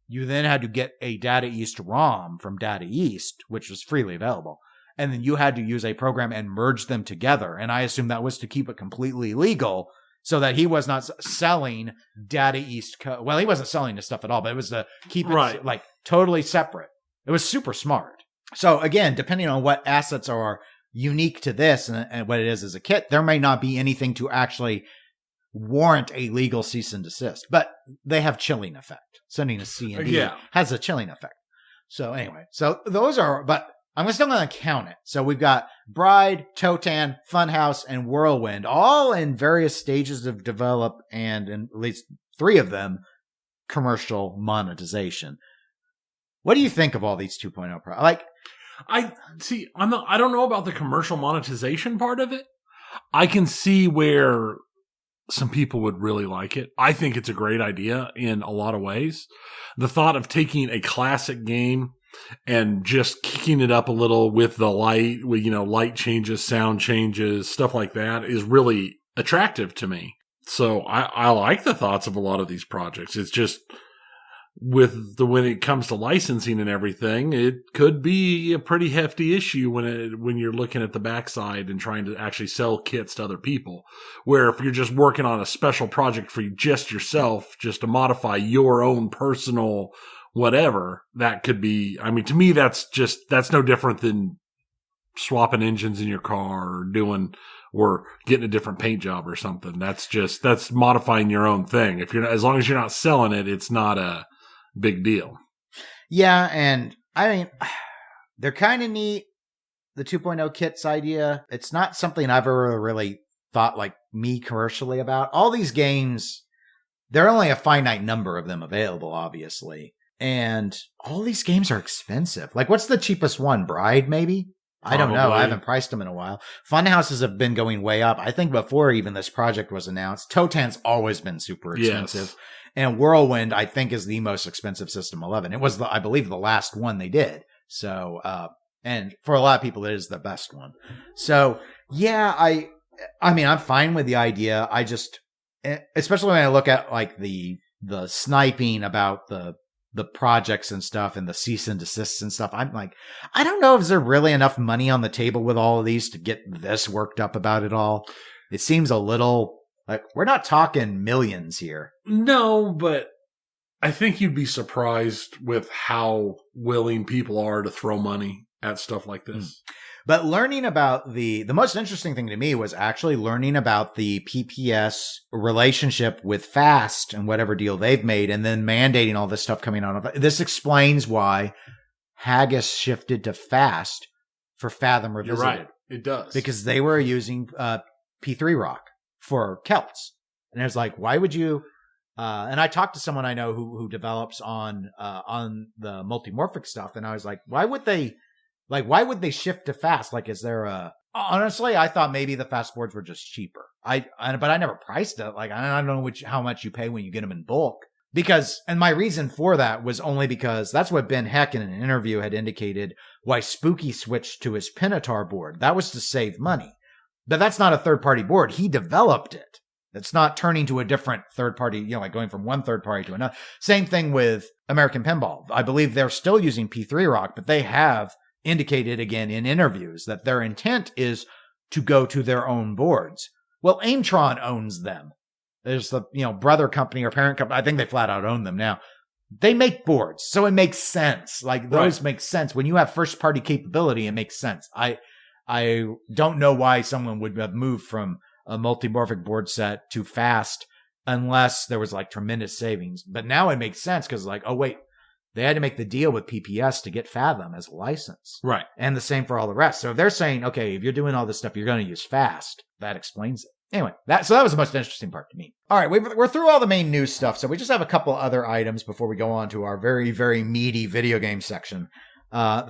B: You then had to get a Data East ROM from Data East, which was freely available. And then you had to use a program and merge them together. And I assume that was to keep it completely legal so that he was not selling Data East code. Well, he wasn't selling this stuff at all, but it was to keep it like totally separate. It was super smart. So again, depending on what assets are unique to this and what it is as a kit, there may not be anything to actually warrant a legal cease and desist, but they have chilling effect. Sending a C and D has a chilling effect. So anyway, so those are, but I'm still going to count it. So we've got Bride, Totan, Funhouse, and Whirlwind, all in various stages of develop, and in at least 3 of them, commercial monetization. What do you think of all these 2.0 products? Like,
A: I don't know about the commercial monetization part of it. I can see where some people would really like it. I think it's a great idea in a lot of ways. The thought of taking a classic game and just kicking it up a little with the light, with, light changes, sound changes, stuff like that is really attractive to me. So I like the thoughts of a lot of these projects. It's just when it comes to licensing and everything, it could be a pretty hefty issue when you're looking at the backside and trying to actually sell kits to other people. Where if you're just working on a special project for just yourself, just to modify your own personal whatever, that could be, to me, that's no different than swapping engines in your car or getting a different paint job or something. That's modifying your own thing. As long as you're not selling it, it's not a big deal.
B: Yeah, and they're kind of neat. The 2.0 kits idea, it's not something I've ever really thought like me commercially about. All these games, there are only a finite number of them available, obviously. And all these games are expensive. Like, what's the cheapest one? Bride, maybe? I don't know. I haven't priced them in a while. Funhouses have been going way up. I think before even this project was announced, Totan's always been super expensive. Yes. And Whirlwind, I think, is the most expensive System 11. It was, I believe, the last one they did. So, and for a lot of people, it is the best one. So, yeah, I'm fine with the idea. I just, especially when I look at like the sniping about the projects and stuff and the cease and desists and stuff, I'm like, I don't know if there's really enough money on the table with all of these to get this worked up about it all. It seems a little like we're not talking millions here.
A: No, but I think you'd be surprised with how willing people are to throw money at stuff like this.
B: But learning about the most interesting thing to me was actually learning about the PPS relationship with Fast and whatever deal they've made, and then mandating all this stuff coming out. This explains why Haggis shifted to Fast for Fathom Revisited.
A: You're right. It does.
B: Because they were using P3 Rock for Celts. And I was like, why would you... and I talked to someone I know who develops on the multimorphic stuff, and I was like, why would they shift to Fast? Like, is there honestly, I thought maybe the Fast boards were just cheaper. But I never priced it. Like, I don't know how much you pay when you get them in bulk. And my reason for that was only because that's what Ben Heck in an interview had indicated why Spooky switched to his Pinotar board. That was to save money. But that's not a third-party board. He developed it. It's not turning to a different third party, like going from one third party to another. Same thing with American Pinball. I believe they're still using P3 Rock, but they have indicated again in interviews that their intent is to go to their own boards. Well, Aimtron owns them. There's the, brother company or parent company. I think they flat out own them now. They make boards, so it makes sense. Like, those make sense. When you have first party capability, it makes sense. I don't know why someone would have moved from a multimorphic board set to Fast unless there was like tremendous savings. But now it makes sense because like, oh wait, they had to make the deal with PPS to get Fathom as a license.
A: Right.
B: And the same for all the rest. So if they're saying, okay, if you're doing all this stuff, you're going to use Fast, that explains it. Anyway, that was the most interesting part to me. All right, we're through all the main news stuff, so we just have a couple other items before we go on to our very, very meaty video game section.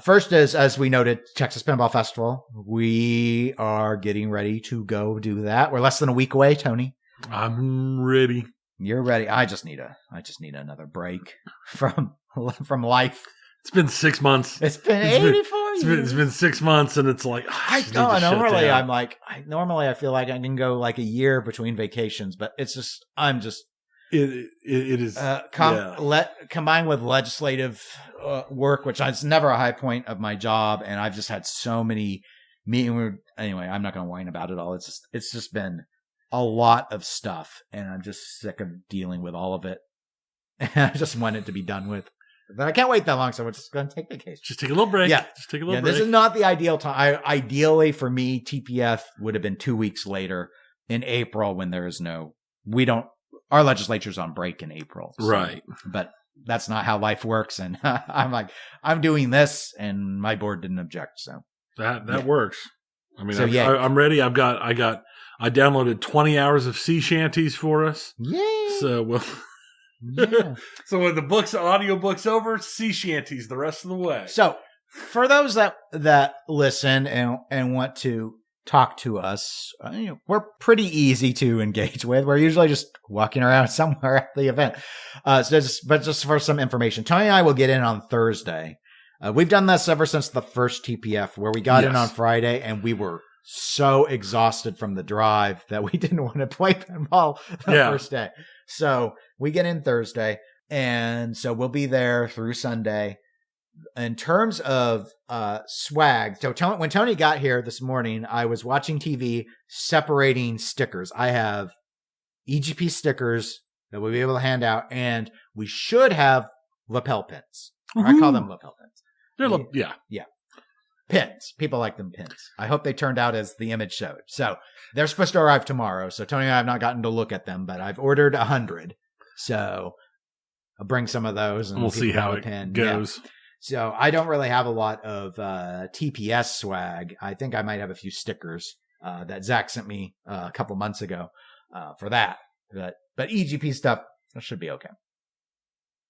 B: First is, as we noted, Texas Pinball Festival. We are getting ready to go do that. We're less than a week away, Tony.
A: I'm ready.
B: You're ready. I just need another break from life.
A: It's been 6 months.
B: It's been 84 years.
A: It's been 6 months, and it's like,
B: normally I'm like, I feel like I can go like a year between vacations, but it's just,
A: it is
B: combined with legislative work, which is never a high point of my job, and I've just had so many meetings. Anyway, I'm not going to whine about it all. It's just been a lot of stuff, and I'm just sick of dealing with all of it. And I just want it to be done with. But I can't wait that long, so we're just going to take vacation.
A: Just take a little break.
B: Yeah.
A: Just take a little break.
B: This is not the ideal time. Ideally, for me, TPF would have been 2 weeks later in April when there is our legislature's on break in April. So,
A: right.
B: But that's not how life works. And I'm like, I'm doing this, and my board didn't object. So
A: that works. I mean,
B: So,
A: I'm ready. I downloaded 20 hours of sea shanties for us.
B: Yay!
A: So we'll.
B: Yeah.
A: So when the audiobook's over, sea shanties the rest of the way.
B: So for those that listen and want to talk to us, we're pretty easy to engage with. We're usually just walking around somewhere at the event. But just for some information, Tony and I will get in on Thursday. We've done this ever since the first TPF, where we got in on Friday, and we were so exhausted from the drive that we didn't want to play pinball the first day. So we get in Thursday, and so we'll be there through Sunday. In terms of swag, so when Tony got here this morning, I was watching TV separating stickers. I have EGP stickers that we'll be able to hand out, and we should have lapel pins. I call them lapel pins.
A: They're
B: pins. People like them pins. I hope they turned out as the image showed. So they're supposed to arrive tomorrow. So Tony and I have not gotten to look at them, but I've ordered 100. So I'll bring some of those, and
A: we'll see how it goes.
B: Yeah. So I don't really have a lot of TPS swag. I think I might have a few stickers that Zach sent me a couple months ago for that. But EGP stuff should be okay.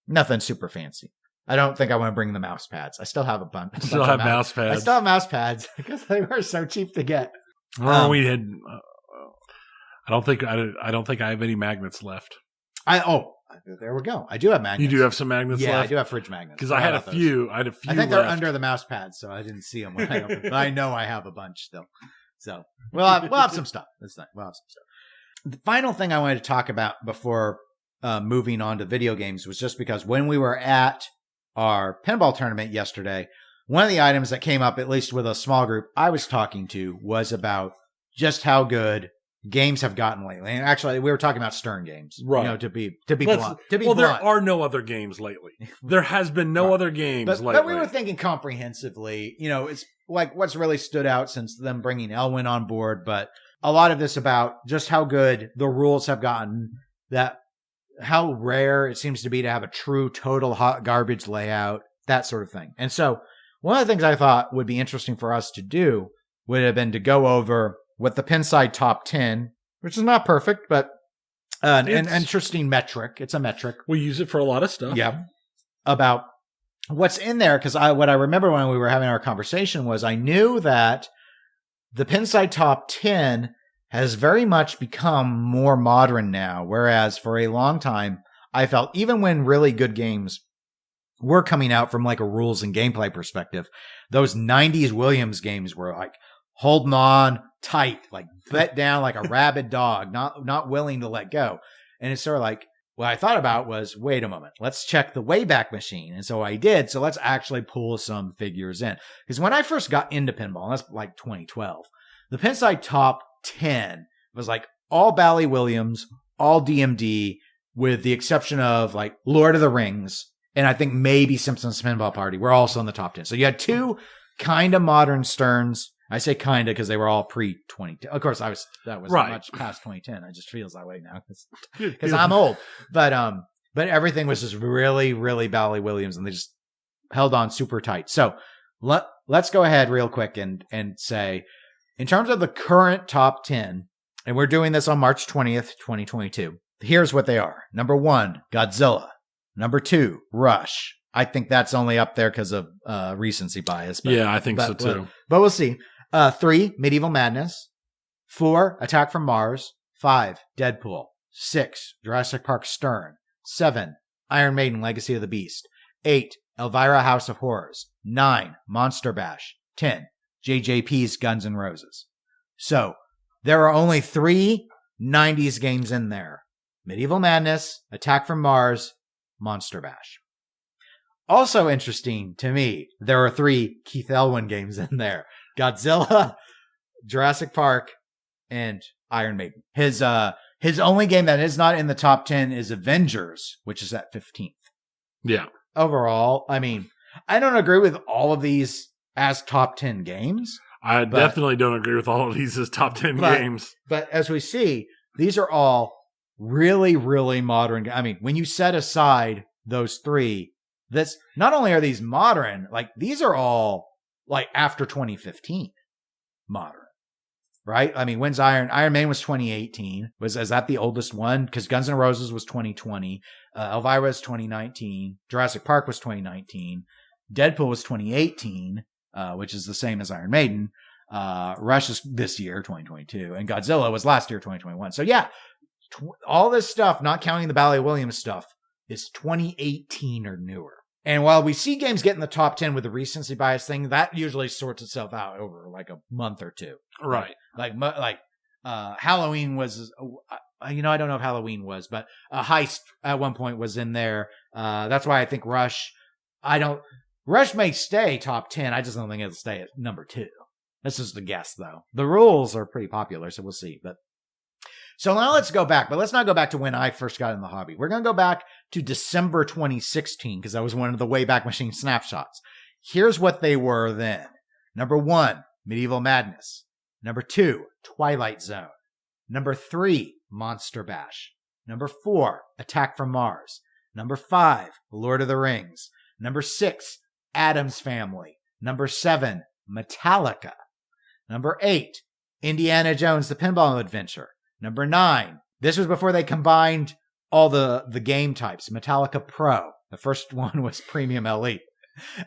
B: Nothing super fancy. I don't think I want to bring the mouse pads. I still have a bunch.
A: I still have mouse pads.
B: I still have mouse pads because they were so cheap to get.
A: We had. I don't think I have any magnets left.
B: There we go. I do have magnets.
A: You do have some magnets left?
B: Yeah, I do have fridge magnets.
A: Because I had a few. I think
B: left. They're under the mouse pads, so I didn't see them when I opened. But I know I have a bunch still. So we'll have some stuff. That's nice. We'll have some stuff. The final thing I wanted to talk about before moving on to video games was just because when we were at our pinball tournament yesterday, one of the items that came up, at least with a small group I was talking to, was about just how good games have gotten lately. And actually, we were talking about Stern games, right? To be blunt.
A: There are no other games lately. There has been no other games lately.
B: But we were thinking comprehensively. It's like what's really stood out since them bringing Elwyn on board. But a lot of this about just how good the rules have gotten, that how rare it seems to be to have a true total hot garbage layout, that sort of thing. And so one of the things I thought would be interesting for us to do would have been to go over with the Pinside top 10, which is not perfect, but an interesting metric. It's a metric.
A: We use it for a lot of stuff.
B: Yeah. About what's in there. Because what I remember when we were having our conversation was I knew that the Pinside top 10 has very much become more modern now. Whereas for a long time, I felt even when really good games were coming out from like a rules and gameplay perspective, those 90s Williams games were like holding on tight, like bet down like a rabid dog, not willing to let go. And it's sort of like, what I thought about was, wait a moment, let's check the Wayback Machine. And so I did. So let's actually pull some figures in. Because when I first got into pinball, and that's like 2012, the Pinside top 10 was like all Bally Williams, all DMD, with the exception of like Lord of the Rings. And I think maybe Simpsons Pinball Party were also in the top 10. So you had two kind of modern Sterns. I say kind of because they were all pre-2010. Of course, that was right. Much past 2010. It just feels that way now because I'm old. But everything was just really, really Bally Williams, and they just held on super tight. So let's go ahead real quick and say, in terms of the current top 10, and we're doing this on March 20th, 2022, here's what they are. Number 1, Godzilla. Number 2, Rush. I think that's only up there because of recency bias.
A: Yeah, I think so too.
B: But we'll see. 3, Medieval Madness. 4, Attack from Mars. 5, Deadpool. 6, Jurassic Park Stern. 7, Iron Maiden Legacy of the Beast. 8, Elvira House of Horrors. 9, Monster Bash. 10, JJP's Guns N' Roses. So there are only 3 90s games in there. Medieval Madness, Attack from Mars, Monster Bash. Also interesting to me, there are 3 Keith Elwyn games in there. Godzilla, Jurassic Park, and Iron Maiden. His only game that is not in the top 10 is Avengers, which is at 15th.
A: Yeah.
B: Overall, I mean, I don't agree with all of these as top 10 games.
A: I definitely don't agree with all of these as top 10 games.
B: But as we see, these are all really, really modern. I mean, when you set aside those three, this not only are these modern, like these are all like after 2015 modern. Right? I mean, when's Iron Maiden was 2018. Is that the oldest one? Because Guns N' Roses was 2020. Elvira was 2019. Jurassic Park was 2019. Deadpool was 2018, which is the same as Iron Maiden. Rush is this year, 2022. And Godzilla was last year, 2021. So yeah, all this stuff, not counting the Bally Williams stuff, is 2018 or newer. And while we see games get in the top 10 with the recency bias thing, that usually sorts itself out over like a month or two.
A: Right.
B: Like Halloween was, I don't know if Halloween was, but Heist at one point was in there. That's why I think Rush may stay top 10. I just don't think it'll stay at number 2. This is the guess though. The rules are pretty popular, so we'll see. So now let's go back, but let's not go back to when I first got in the hobby. We're going to go back to December 2016 because that was one of the Wayback Machine snapshots. Here's what they were then. Number 1, Medieval Madness. Number 2, Twilight Zone. Number 3, Monster Bash. Number 4, Attack from Mars. Number 5, Lord of the Rings. Number 6, Addams Family. Number 7, Metallica. Number 8, Indiana Jones, The Pinball Adventure. Number 9, this was before they combined all the game types. Metallica Pro. The first one was Premium Elite.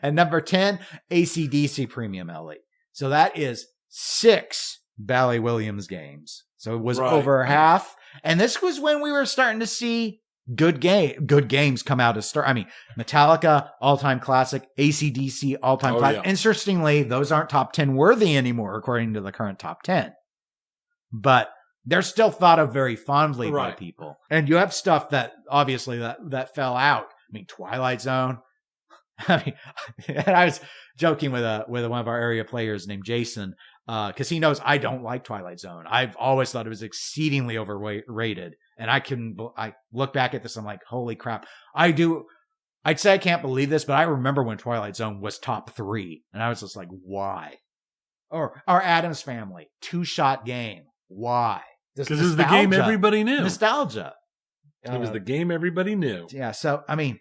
B: And number 10, AC/DC Premium Elite. So that is 6 Bally Williams games. So it was over half. And this was when we were starting to see good games come out of start. I mean, Metallica, all-time classic. AC/DC, all-time classic. Yeah. Interestingly, those aren't top 10 worthy anymore, according to the current top 10. But they're still thought of very fondly by people. And you have stuff that obviously that fell out. I mean, Twilight Zone. I mean, and I was joking with one of our area players named Jason, because he knows I don't like Twilight Zone. I've always thought it was exceedingly overrated. And I look back at this, I'm like, holy crap. I'd say I can't believe this, but I remember when Twilight Zone was top 3. And I was just like, why? Or our Addams Family, 2-shot game. Why?
A: Because it was the game everybody knew.
B: Nostalgia.
A: It was the game everybody knew.
B: Yeah. So, I mean,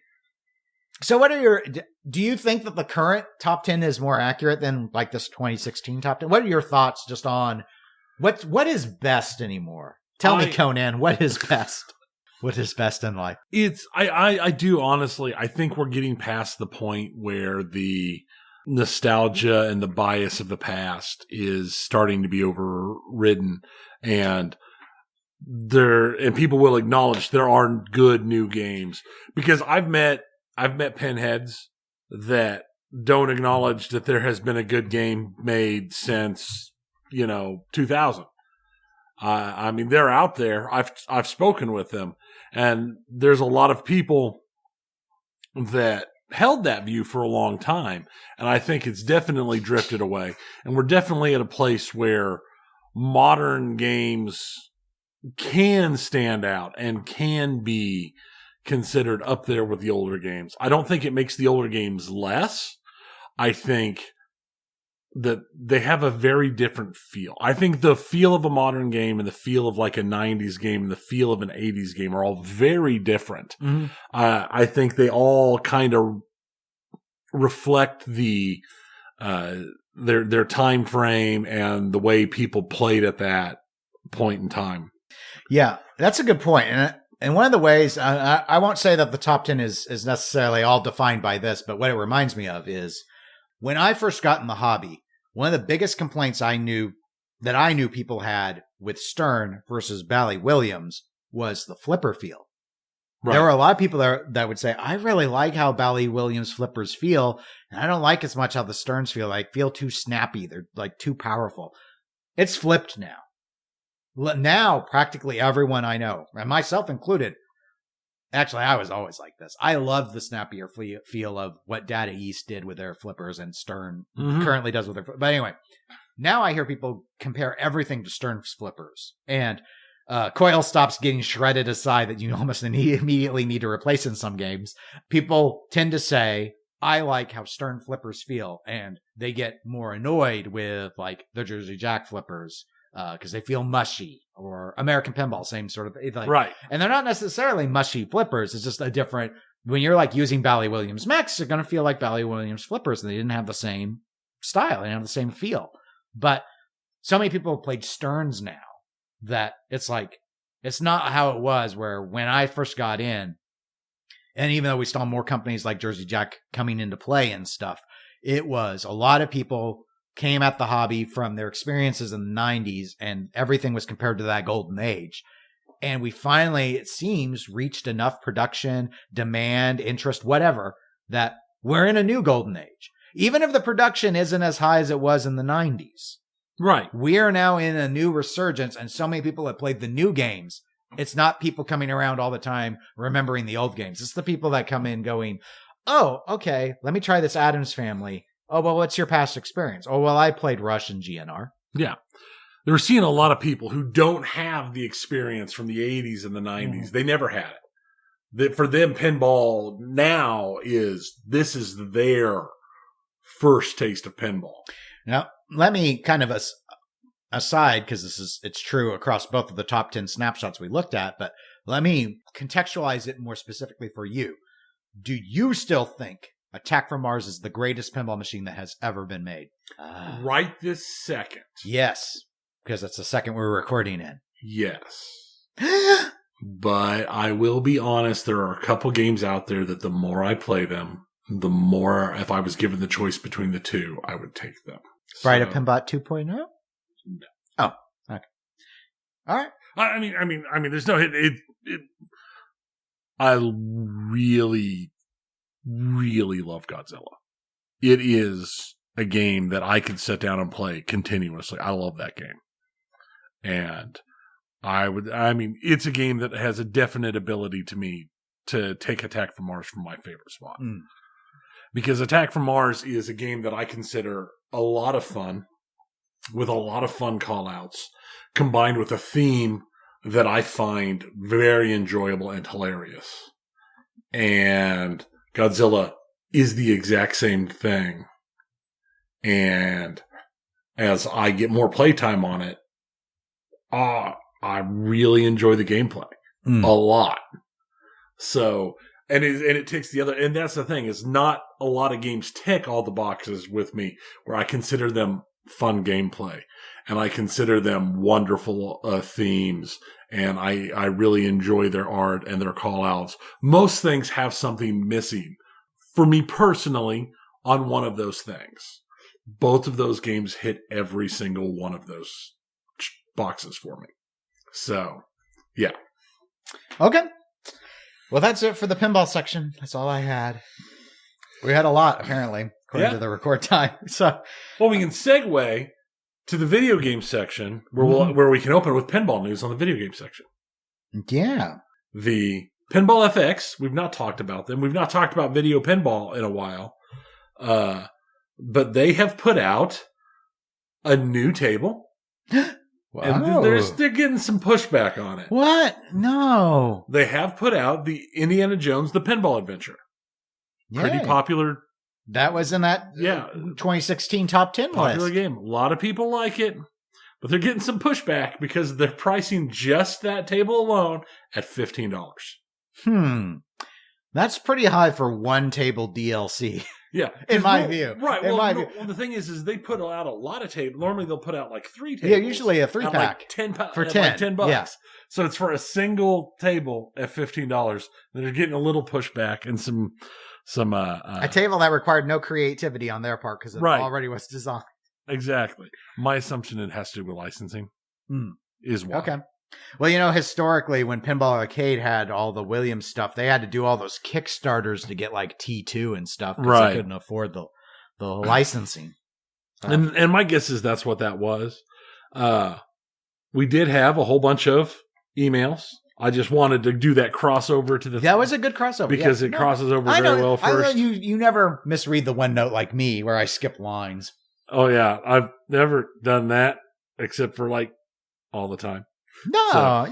B: do you think that the current top 10 is more accurate than like this 2016 top 10? What are your thoughts just on what is best anymore? Tell me, Conan, what is best? What is best in life?
A: I do honestly, I think we're getting past the point where the nostalgia and the bias of the past is starting to be overridden, and people will acknowledge there are good new games, because I've met pinheads that don't acknowledge that there has been a good game made since 2000. I mean, they're out there. I've spoken with them, and there's a lot of people that held that view for a long time, and I think it's definitely drifted away. And we're definitely at a place where modern games can stand out and can be considered up there with the older games. I don't think it makes the older games less. I think that they have a very different feel. I think the feel of a modern game and the feel of like a 90s game and the feel of an 80s game are all very different. Mm-hmm. I think they all kind of reflect the their time frame and the way people played at that point in time.
B: Yeah, that's a good point. And one of the ways, I won't say that the top 10 is necessarily all defined by this, but what it reminds me of is when I first got in the hobby, one of the biggest complaints I knew people had with Stern versus Bally Williams was the flipper feel. Right. There were a lot of people that would say, I really like how Bally Williams flippers feel, and I don't like as much how the Sterns feel. Like, feel too snappy. They're like too powerful. It's flipped now. Now, practically everyone I know, and myself included, actually, I was always like this. I love the snappier feel of what Data East did with their flippers and Stern currently does with their flippers. But anyway, now I hear people compare everything to Stern's flippers. And coil stops getting shredded aside that you almost immediately need to replace in some games. People tend to say, I like how Stern flippers feel. And they get more annoyed with like the Jersey Jack flippers. Because they feel mushy, or American Pinball, same sort of thing. Like,
A: right.
B: And they're not necessarily mushy flippers. It's just a different when you're like using Bally Williams mechs, they're going to feel like Bally Williams flippers, and they didn't have the same style, they didn't have the same feel. But so many people have played Stearns now that it's like, it's not how it was where when I first got in, and even though we saw more companies like Jersey Jack coming into play and stuff, it was a lot of people came at the hobby from their experiences in the 90s, and everything was compared to that golden age. And we finally, it seems, reached enough production, demand, interest, whatever, that we're in a new golden age. Even if the production isn't as high as it was in the 90s.
A: Right.
B: We are now in a new resurgence, and so many people have played the new games. It's not people coming around all the time remembering the old games. It's the people that come in going, oh, okay, let me try this Addams Family. Oh, well, what's your past experience? Oh, well, I played Rush and GNR.
A: Yeah. They're seeing a lot of people who don't have the experience from the 80s and the 90s. They never had it. For them, pinball now this is their first taste of pinball.
B: Now, let me kind of aside, because it's true across both of the top 10 snapshots we looked at, but let me contextualize it more specifically for you. Do you still think Attack from Mars is the greatest pinball machine that has ever been made?
A: Right this second.
B: Yes, because it's the second we're recording in.
A: Yes. But I will be honest, there are a couple games out there that the more I play them, the more, if I was given the choice between the two, I would take them.
B: Bride of Pinbot 2.0? No. Oh, okay. All right.
A: I mean, there's no I really, really love Godzilla. It is a game that I could sit down and play continuously. I love that game. And it's a game that has a definite ability to me to take Attack from Mars from my favorite spot. Because Attack from Mars is a game that I consider a lot of fun, with a lot of fun call-outs, combined with a theme that I find very enjoyable and hilarious. And Godzilla is the exact same thing. And as I get more playtime on it, I really enjoy the gameplay a lot. So, and it ticks the other, and that's the thing, is not a lot of games tick all the boxes with me where I consider them fun gameplay and I consider them wonderful themes, and I really enjoy their art and their call outs. Most things have something missing for me personally on one of those things. Both of those games hit every single one of those boxes for me. So, yeah.
B: Okay. Well, that's it for the pinball section. That's all I had. We had a lot, apparently, according to the record time. So,
A: well, we can segue to the video game section where we can open with pinball news on the video game section.
B: Yeah.
A: The Pinball FX, we've not talked about them. We've not talked about video pinball in a while. But they have put out a new table.
B: Wow.
A: And they're getting some pushback on it.
B: What? No.
A: They have put out the Indiana Jones The Pinball Adventure.
B: Yay.
A: Pretty popular.
B: That was in that 2016 top 10
A: popular
B: list.
A: Game. A lot of people like it, but they're getting some pushback because they're pricing just that table alone at $15.
B: That's pretty high for one table DLC.
A: Yeah.
B: In my view.
A: Right.
B: Well,
A: the thing is they put out a lot of tables. Normally they'll put out like 3 tables.
B: Yeah, usually a 3-pack.
A: Like for 10. Like $10.
B: Yeah.
A: So it's for a single table at $15. They're getting a little pushback and some
B: a table that required no creativity on their part because it already was designed.
A: Exactly. My assumption it has to do with licensing is why.
B: Okay. Well, historically, when Pinball Arcade had all the Williams stuff, they had to do all those Kickstarters to get like T2 and stuff because they couldn't afford the licensing.
A: And my guess is that's what that was. We did have a whole bunch of emails. I just wanted to do that crossover to the.
B: That was a good crossover
A: because it crosses over very well first.
B: I know you never misread the OneNote like me, where I skip lines.
A: Oh yeah, I've never done that except for like all the time.
B: No,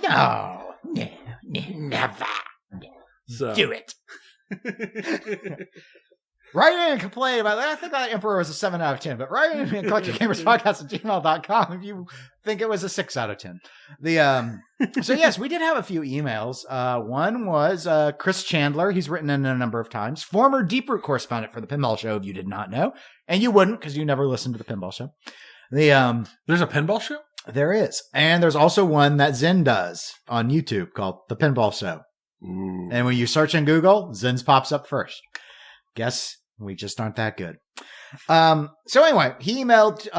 B: never.
A: So.
B: Do it. Write in and complain about that. I think that Emperor was a 7 out of 10, but write in and collectorgamerspodcast@gmail.com if you think it was a 6 out of 10. So yes, we did have a few emails. One was Chris Chandler. He's written in a number of times. Former Deep Root correspondent for the Pinball Show, if you did not know. And you wouldn't because you never listened to the Pinball Show.
A: There's a pinball show?
B: There is. And there's also one that Zen does on YouTube called The Pinball Show.
A: Ooh.
B: And when you search in Google, Zen's pops up first. Guess we just aren't that good. So anyway, he emailed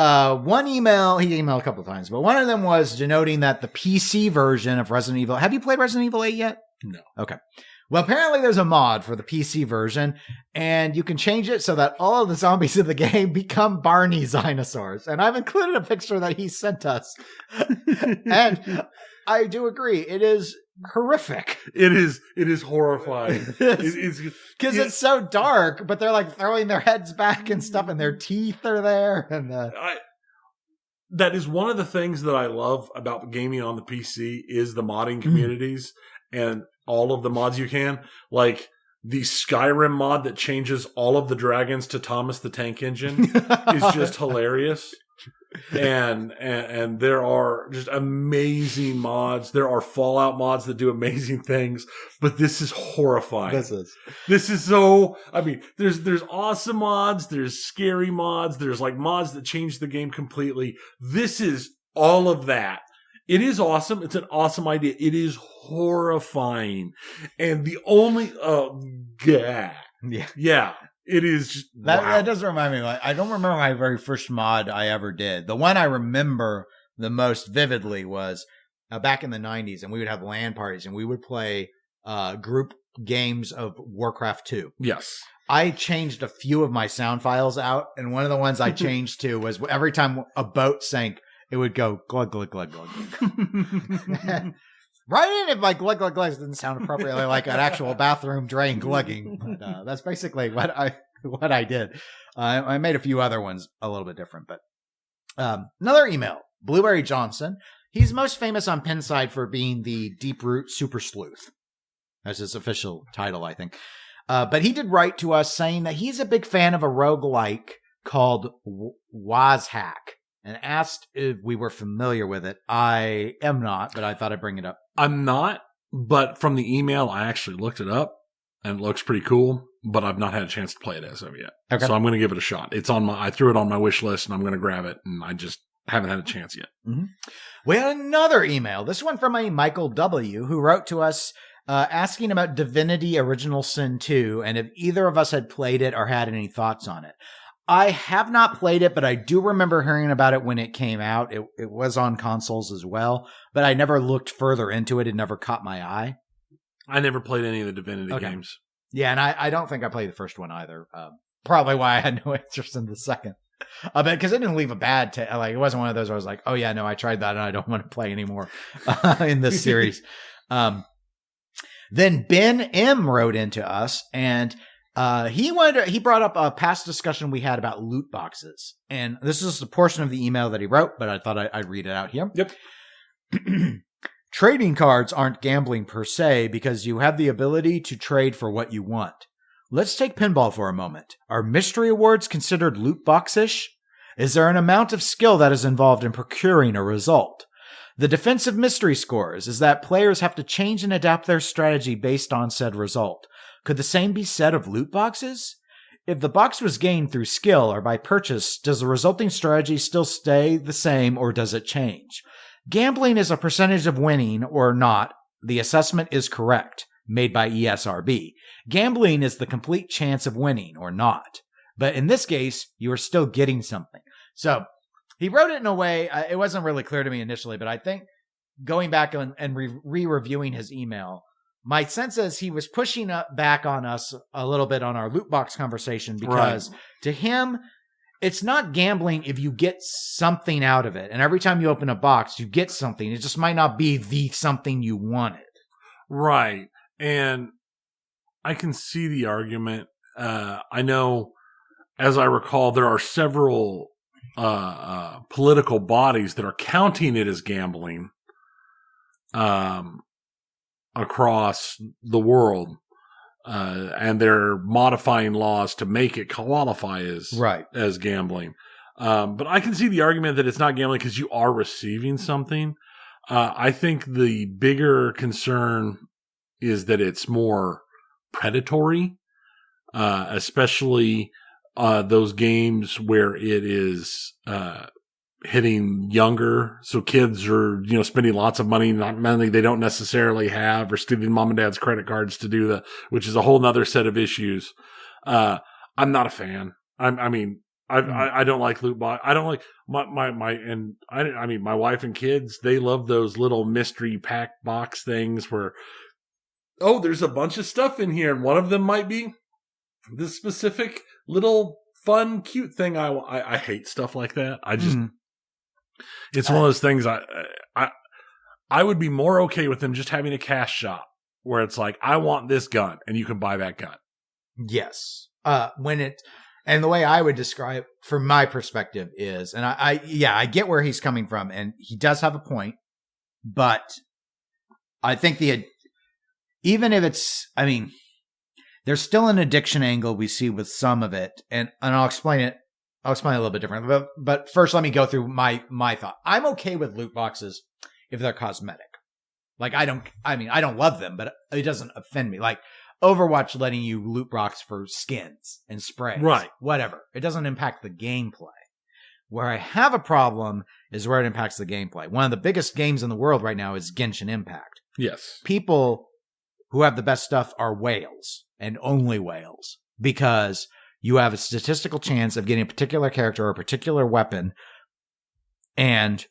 B: one email. He emailed a couple of times, but one of them was denoting that the PC version of Resident Evil. Have you played Resident Evil 8 yet?
A: No.
B: Okay. Well, apparently there's a mod for the PC version, and you can change it so that all of the zombies in the game become Barney dinosaurs. And I've included a picture that he sent us. And I do agree. It is horrific.
A: It is horrifying. Because
B: it's so dark, but they're like throwing their heads back and stuff, and their teeth are there. And
A: that is one of the things that I love about gaming on the PC is the modding communities and all of the mods you can. Like the Skyrim mod that changes all of the dragons to Thomas the Tank Engine is just hilarious. And there are just amazing mods. There are Fallout mods that do amazing things, but this is horrifying. This is so, I mean, there's awesome mods, there's scary mods, there's like mods that change the game completely. This is all of that. It is awesome. It's an awesome idea. It is horrifying. And the only, yeah. It is just,
B: that does remind me. Like, I don't remember my very first mod I ever did. The one I remember the most vividly was back in the 90s, and we would have LAN parties, and we would play group games of Warcraft 2.
A: Yes.
B: I changed a few of my sound files out, and one of the ones I changed to was every time a boat sank, it would go glug, glug, glug, glug. Right in if my glug glug glug didn't sound appropriately like an actual bathroom drain glugging. But, that's basically what I did. I made a few other ones a little bit different. But another email, Blueberry Johnson. He's most famous on Pinside for being the Deep Root Super Sleuth. That's his official title, I think. But he did write to us saying that he's a big fan of a roguelike called Wazhack, and asked if we were familiar with it. I am not, but I thought I'd bring it up.
A: I'm not, but from the email, I actually looked it up, and it looks pretty cool, but I've not had a chance to play it as of yet. Okay. So I'm going to give it a shot. I threw it on my wish list, and I'm going to grab it, and I just haven't had a chance yet.
B: Mm-hmm. We had another email, this one from a Michael W., who wrote to us asking about Divinity Original Sin 2, and if either of us had played it or had any thoughts on it. I have not played it, but I do remember hearing about it when it came out. It was on consoles as well, but I never looked further into it. It never caught my eye.
A: I never played any of the Divinity games.
B: Yeah, and I don't think I played the first one either. Probably why I had no interest in the second. Because it didn't leave a bad taste. Like, it wasn't one of those where I was like, oh yeah, no, I tried that and I don't want to play anymore in this series. Then Ben M wrote into us, and he brought up a past discussion we had about loot boxes. And this is a portion of the email that he wrote, but I thought I'd read it out here.
A: Yep.
B: Trading cards aren't gambling per se because you have the ability to trade for what you want. Let's take pinball for a moment. Are mystery awards considered loot box-ish? Is there an amount of skill that is involved in procuring a result? The defense of mystery scores is that players have to change and adapt their strategy based on said result. Could the same be said of loot boxes? If the box was gained through skill or by purchase, does the resulting strategy still stay the same or does it change? Gambling is a percentage of winning or not. The assessment is correct, made by ESRB. Gambling is the complete chance of winning or not. But in this case, you are still getting something. So he wrote it in a way, it wasn't really clear to me initially, but I think going back and re-reviewing his email, my sense is he was pushing back on us a little bit on our loot box conversation because to him, it's not gambling if you get something out of it. And every time you open a box, you get something. It just might not be the something you wanted.
A: Right. And I can see the argument. I know, as I recall, there are several political bodies that are counting it as gambling across the world. and they're modifying laws to make it qualify as gambling. But I can see the argument that it's not gambling because you are receiving something. I think the bigger concern is that it's more predatory, especially those games where it is hitting younger. So kids are, spending lots of money, not money they don't necessarily have, or stealing mom and dad's credit cards to do which is a whole nother set of issues. I'm not a fan. I don't like loot box. I don't like my wife and kids, they love those little mystery pack box things where, oh, there's a bunch of stuff in here, and one of them might be this specific little fun, cute thing. I hate stuff like that. I just, it's one of those things I would be more okay with them just having a cash shop where it's like, I want this gun, and you can buy that gun.
B: Yes. And the way I would describe, from my perspective, is, and I get where he's coming from, and he does have a point, but I think even if it's, there's still an addiction angle we see with some of it, and I'll explain it. I'll explain it a little bit differently, but first let me go through my thought. I'm okay with loot boxes if they're cosmetic. Like, I don't love them, but it doesn't offend me. Like, Overwatch letting you loot box for skins and sprays.
A: Right.
B: Whatever. It doesn't impact the gameplay. Where I have a problem is where it impacts the gameplay. One of the biggest games in the world right now is Genshin Impact.
A: Yes.
B: People who have the best stuff are whales, and only whales, because you have a statistical chance of getting a particular character or a particular weapon, and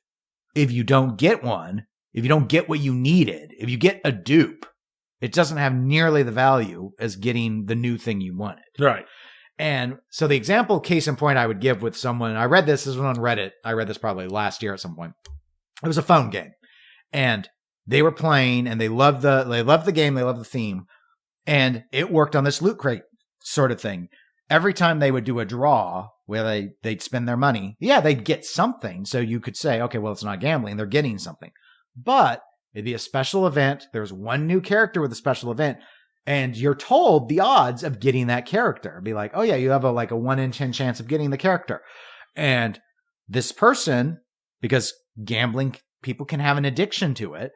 B: if you don't get one, if you don't get what you needed, if you get a dupe, it doesn't have nearly the value as getting the new thing you wanted.
A: Right.
B: And so the example, case in point, I would give with someone, I read this was on Reddit. I read this probably last year at some point. It was a phone game, and they were playing, and they loved the game. They loved the theme, and it worked on this loot crate sort of thing. Every time they would do a draw where they'd spend their money, they'd get something. So you could say, okay, well, it's not gambling. They're getting something, but it'd be a special event. There's one new character with a special event, and you're told the odds of getting that character. It'd be like, oh yeah, you have a 1 in 10 chance of getting the character. And this person, because gambling, people can have an addiction to it,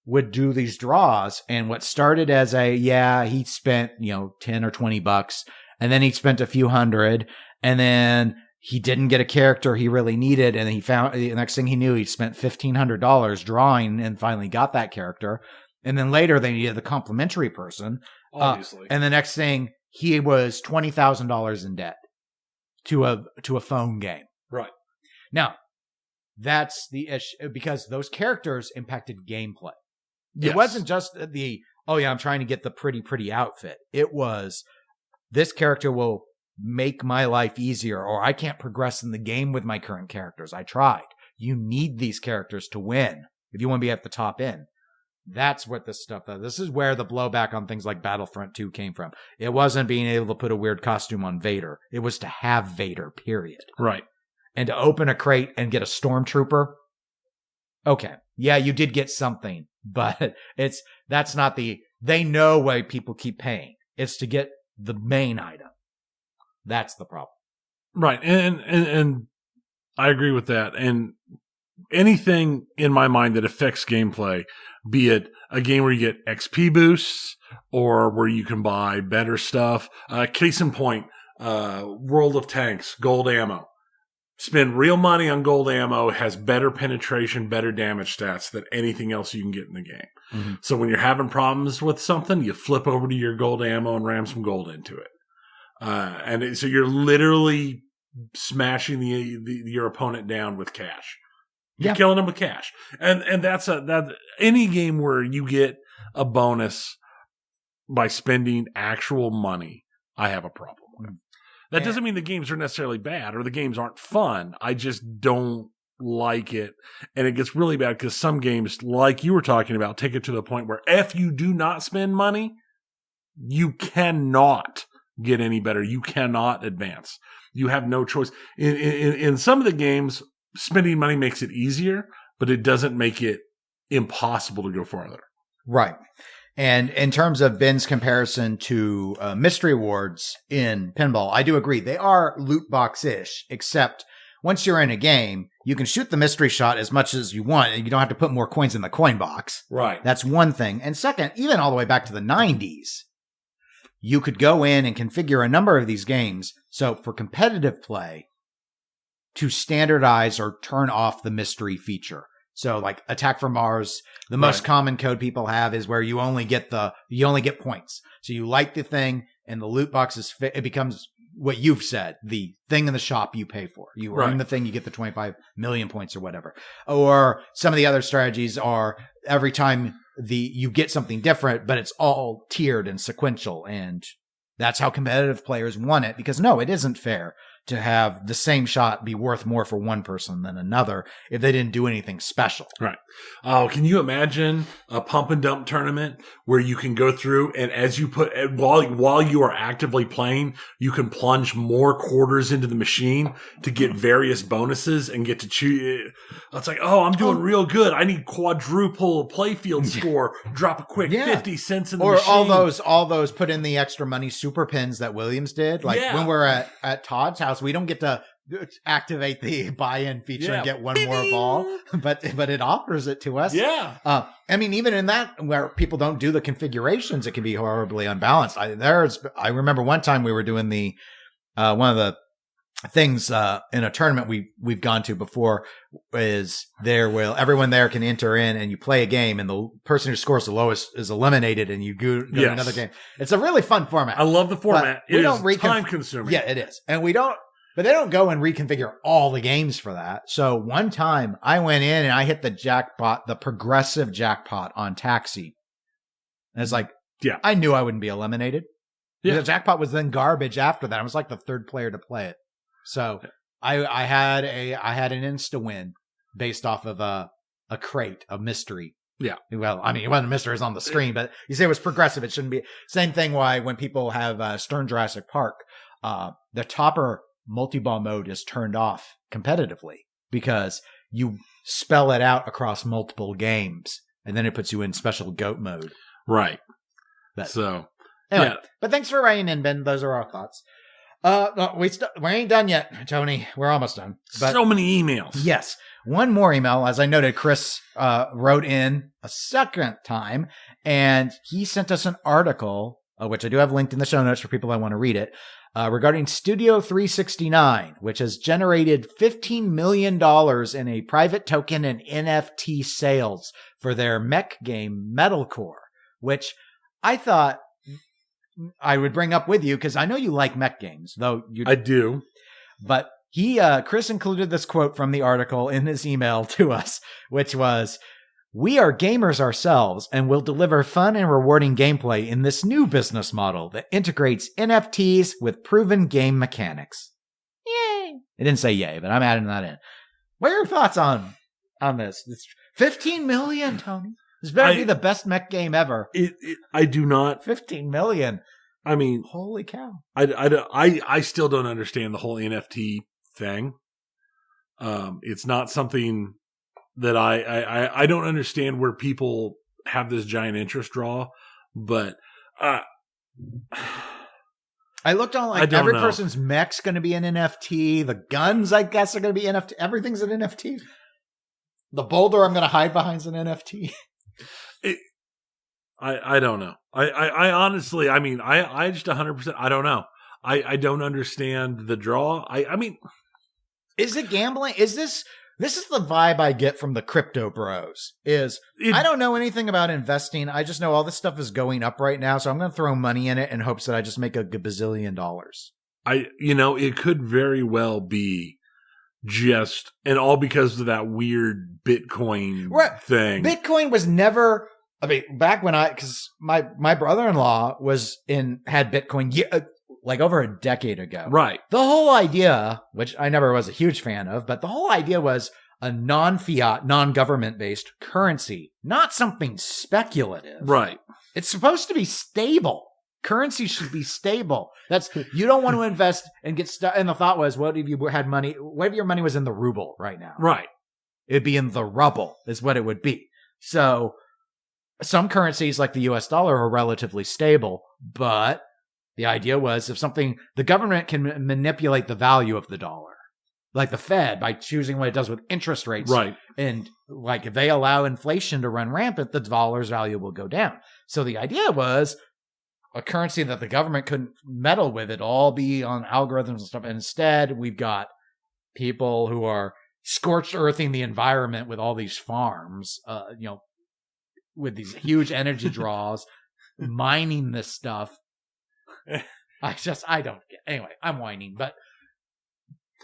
B: would do these draws. And what started as he spent, 10 or 20 bucks, and then he spent a few hundred, and then he didn't get a character he really needed, and he found, the next thing he knew, he spent $1,500 drawing and finally got that character. And then later they needed the complimentary person.
A: Obviously.
B: And the next thing, he was $20,000 in debt to a phone game.
A: Right.
B: Now, that's the issue, because those characters impacted gameplay.
A: Yes.
B: It wasn't just I'm trying to get the pretty outfit. It was, this character will make my life easier, or I can't progress in the game with my current characters. I tried. You need these characters to win if you want to be at the top end. That's what this stuff does. This is where the blowback on things like Battlefront 2 came from. It wasn't being able to put a weird costume on Vader. It was to have Vader, period.
A: Right.
B: And to open a crate and get a stormtrooper. Okay. Yeah, you did get something, but that's not they know why people keep paying. It's to get the main item. That's the problem.
A: Right. And I agree with that. And anything in my mind that affects gameplay, be it a game where you get XP boosts or where you can buy better stuff. Case in point, World of Tanks, gold ammo. Spend real money on gold ammo, has better penetration, better damage stats than anything else you can get in the game. Mm-hmm. So when you're having problems with something, you flip over to your gold ammo and ram some gold into it. So you're literally smashing your opponent down with cash. You're killing them with cash. And that's any game where you get a bonus by spending actual money, I have a problem with. That doesn't mean the games are necessarily bad or the games aren't fun. I just don't like it. And it gets really bad because some games, like you were talking about, take it to the point where if you do not spend money, you cannot get any better. You cannot advance. You have no choice. In some of the games, spending money makes it easier, but it doesn't make it impossible to go farther.
B: Right. And in terms of Ben's comparison to mystery awards in pinball, I do agree. They are loot box-ish, except once you're in a game, you can shoot the mystery shot as much as you want, and you don't have to put more coins in the coin box.
A: Right.
B: That's one thing. And second, even all the way back to the 90s, you could go in and configure a number of these games. So for competitive play, to standardize or turn off the mystery feature. So like Attack from Mars, the most common code people have is where you only get points. So you light the thing and the loot box it becomes what you've said, the thing in the shop you pay for. You earn the thing, you get the 25 million points or whatever. Or some of the other strategies are every time you get something different, but it's all tiered and sequential. And that's how competitive players want it, because no, it isn't fair to have the same shot be worth more for one person than another if they didn't do anything special.
A: Right. Oh, can you imagine a pump and dump tournament where you can go through and as you while you are actively playing, you can plunge more quarters into the machine to get various bonuses and get to choose. It's like, oh, I'm doing real good. I need quadruple playfield score. Drop a quick 50 cents in the machine.
B: Or all those put in the extra money super pins that Williams did. Like when we're at Todd's house, we don't get to activate the buy-in feature and get one more ball, but it offers it to us.
A: Yeah.
B: I mean, even in that where people don't do the configurations, it can be horribly unbalanced. I remember one time we were doing the one of the things in a tournament we've gone to before is everyone there can enter in and you play a game and the person who scores the lowest is eliminated and you go to another game. It's a really fun format.
A: I love the format.
B: It is
A: time consuming.
B: Yeah, it is. And but they don't go and reconfigure all the games for that. So one time I went in and I hit the jackpot, the progressive jackpot on Taxi. And it's like, I knew I wouldn't be eliminated. Yeah. The jackpot was then garbage after that. I was like the third player to play it. So I had an insta win based off of a crate, a mystery.
A: Yeah.
B: Well, I mean, it wasn't a mystery, it was on the screen, but you say it was progressive. It shouldn't be. Same thing why when people have Stern Jurassic Park, the topper multi-ball mode is turned off competitively because you spell it out across multiple games and then it puts you in special goat mode.
A: Right.
B: Anyway, but thanks for writing in, Ben. Those are our thoughts. We ain't done yet, Tony. We're almost done. But
A: so many emails.
B: Yes. One more email. As I noted, Chris wrote in a second time, and he sent us an article, which I do have linked in the show notes for people that want to read it, regarding Studio 369, which has generated $15 million in a private token and NFT sales for their mech game Metalcore, which I thought I would bring up with you because I know you like mech games, though
A: I do.
B: But Chris included this quote from the article in his email to us, which was, "We are gamers ourselves and will deliver fun and rewarding gameplay in this new business model that integrates NFTs with proven game mechanics." Yay! It didn't say yay, but I'm adding that in. What are your thoughts on this? It's 15 million, Tony. This better be the best mech game ever.
A: I do not.
B: 15 million.
A: I mean,
B: holy cow.
A: I still don't understand the whole NFT thing. It's not something that I don't understand where people have this giant interest draw, but I looked on
B: every person's mech's going to be an NFT. The guns, I guess, are going to be NFT. Everything's an NFT. The boulder I'm going to hide behind's an NFT.
A: I don't know. I honestly, I mean, I just 100%, I don't know. I don't understand the draw. I mean,
B: is it gambling? Is this is the vibe I get from the crypto bros I don't know anything about investing. I just know all this stuff is going up right now. So I'm going to throw money in it in hopes that I just make a gazillion dollars.
A: It could very well be just, and all because of that weird Bitcoin thing.
B: Bitcoin was never, I mean, back when because my brother-in-law had Bitcoin like over a decade ago.
A: Right.
B: The whole idea, which I never was a huge fan of, but the whole idea was a non-fiat, non-government based currency, not something speculative.
A: Right.
B: It's supposed to be stable. Currency should be stable. You don't want to invest and get stuck. And the thought was, what if you had money? What if your money was in the ruble right now?
A: Right.
B: It'd be in the rubble is what it would be. So some currencies like the US dollar are relatively stable, but the idea was the government can manipulate the value of the dollar, like the Fed, by choosing what it does with interest rates.
A: Right.
B: And like if they allow inflation to run rampant, the dollar's value will go down. So the idea was a currency that the government couldn't meddle with. It'd all be on algorithms and stuff. And instead, we've got people who are scorched earthing the environment with all these farms, with these huge energy draws, mining this stuff. I don't get. Anyway, I'm whining, but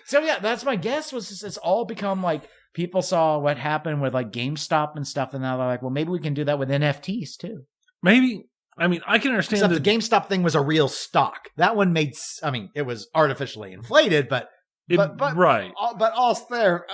B: so yeah, that's my guess. Was it's all become like people saw what happened with like GameStop and stuff, and now they're like, well, maybe we can do that with NFTs too.
A: Maybe. I mean, I can understand
B: that the GameStop thing was a real stock. That one it was artificially inflated, but
A: right.
B: But all's fair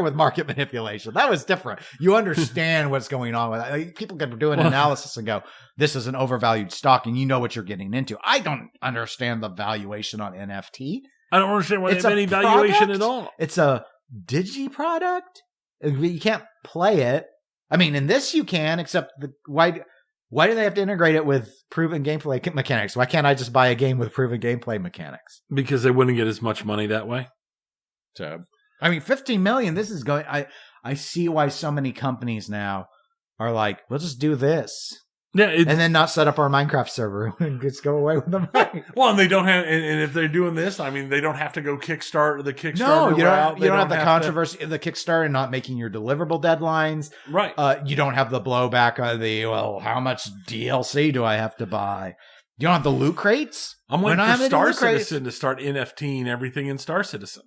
B: with market manipulation. That was different. You understand what's going on with it. Like, people can do an analysis and go, this is an overvalued stock, and you know what you're getting into. I don't understand the valuation on NFT.
A: I don't understand why they have any valuation at all.
B: It's a digi product. You can't play it. I mean, in this you can, except why do they have to integrate it with proven gameplay mechanics? Why can't I just buy a game with proven gameplay mechanics?
A: Because they wouldn't get as much money that way.
B: So, I mean, 15 million. This is going. I see why so many companies now are like, we'll just do this.
A: Yeah,
B: and then not set up our Minecraft server and just go away with the money.
A: Well, and they don't have, and if they're doing this, I mean, they don't have to go Kickstarter the Kickstarter.
B: No, you don't have the controversy of the Kickstarter and not making your deliverable deadlines.
A: Right.
B: You don't have the blowback of how much DLC do I have to buy? You don't have the loot crates.
A: I'm waiting for Star Citizen to start NFTing everything in Star Citizen.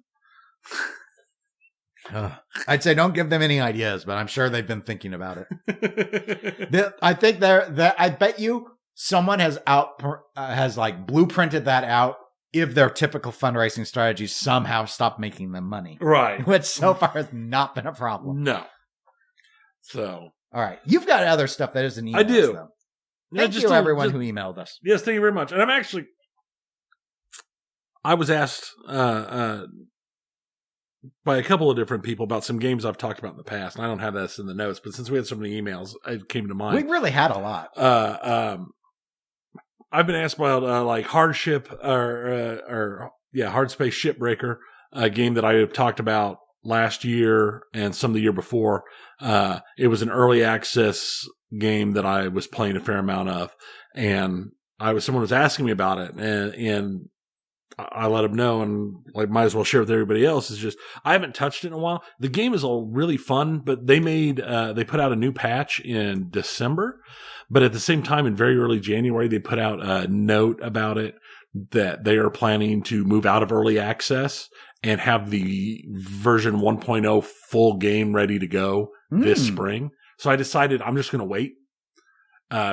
B: I'd say don't give them any ideas, but I'm sure they've been thinking about it. I think I bet you someone has like blueprinted that out if their typical fundraising strategies somehow stop making them money.
A: Right.
B: Which so far has not been a problem.
A: No. So.
B: All right. You've got other stuff that isn't emails.
A: I do.
B: Though. Thank you everyone who emailed us.
A: Yes, thank you very much. And I was asked, by a couple of different people about some games I've talked about in the past, and I don't have this in the notes, but since we had so many emails, it came to mind.
B: We really had a lot.
A: I've been asked about like Hardship Hard Space Shipbreaker, a game that I have talked about last year and some of the year before. It was an early access game that I was playing a fair amount of, and someone was asking me about it, and I let them know, and like might as well share with everybody else. It's just I haven't touched it in a while. The game is all really fun, but they put out a new patch in December, but at the same time in very early January they put out a note about it that they are planning to move out of early access and have the version 1.0 full game ready to go this spring. So I decided I'm just going to wait.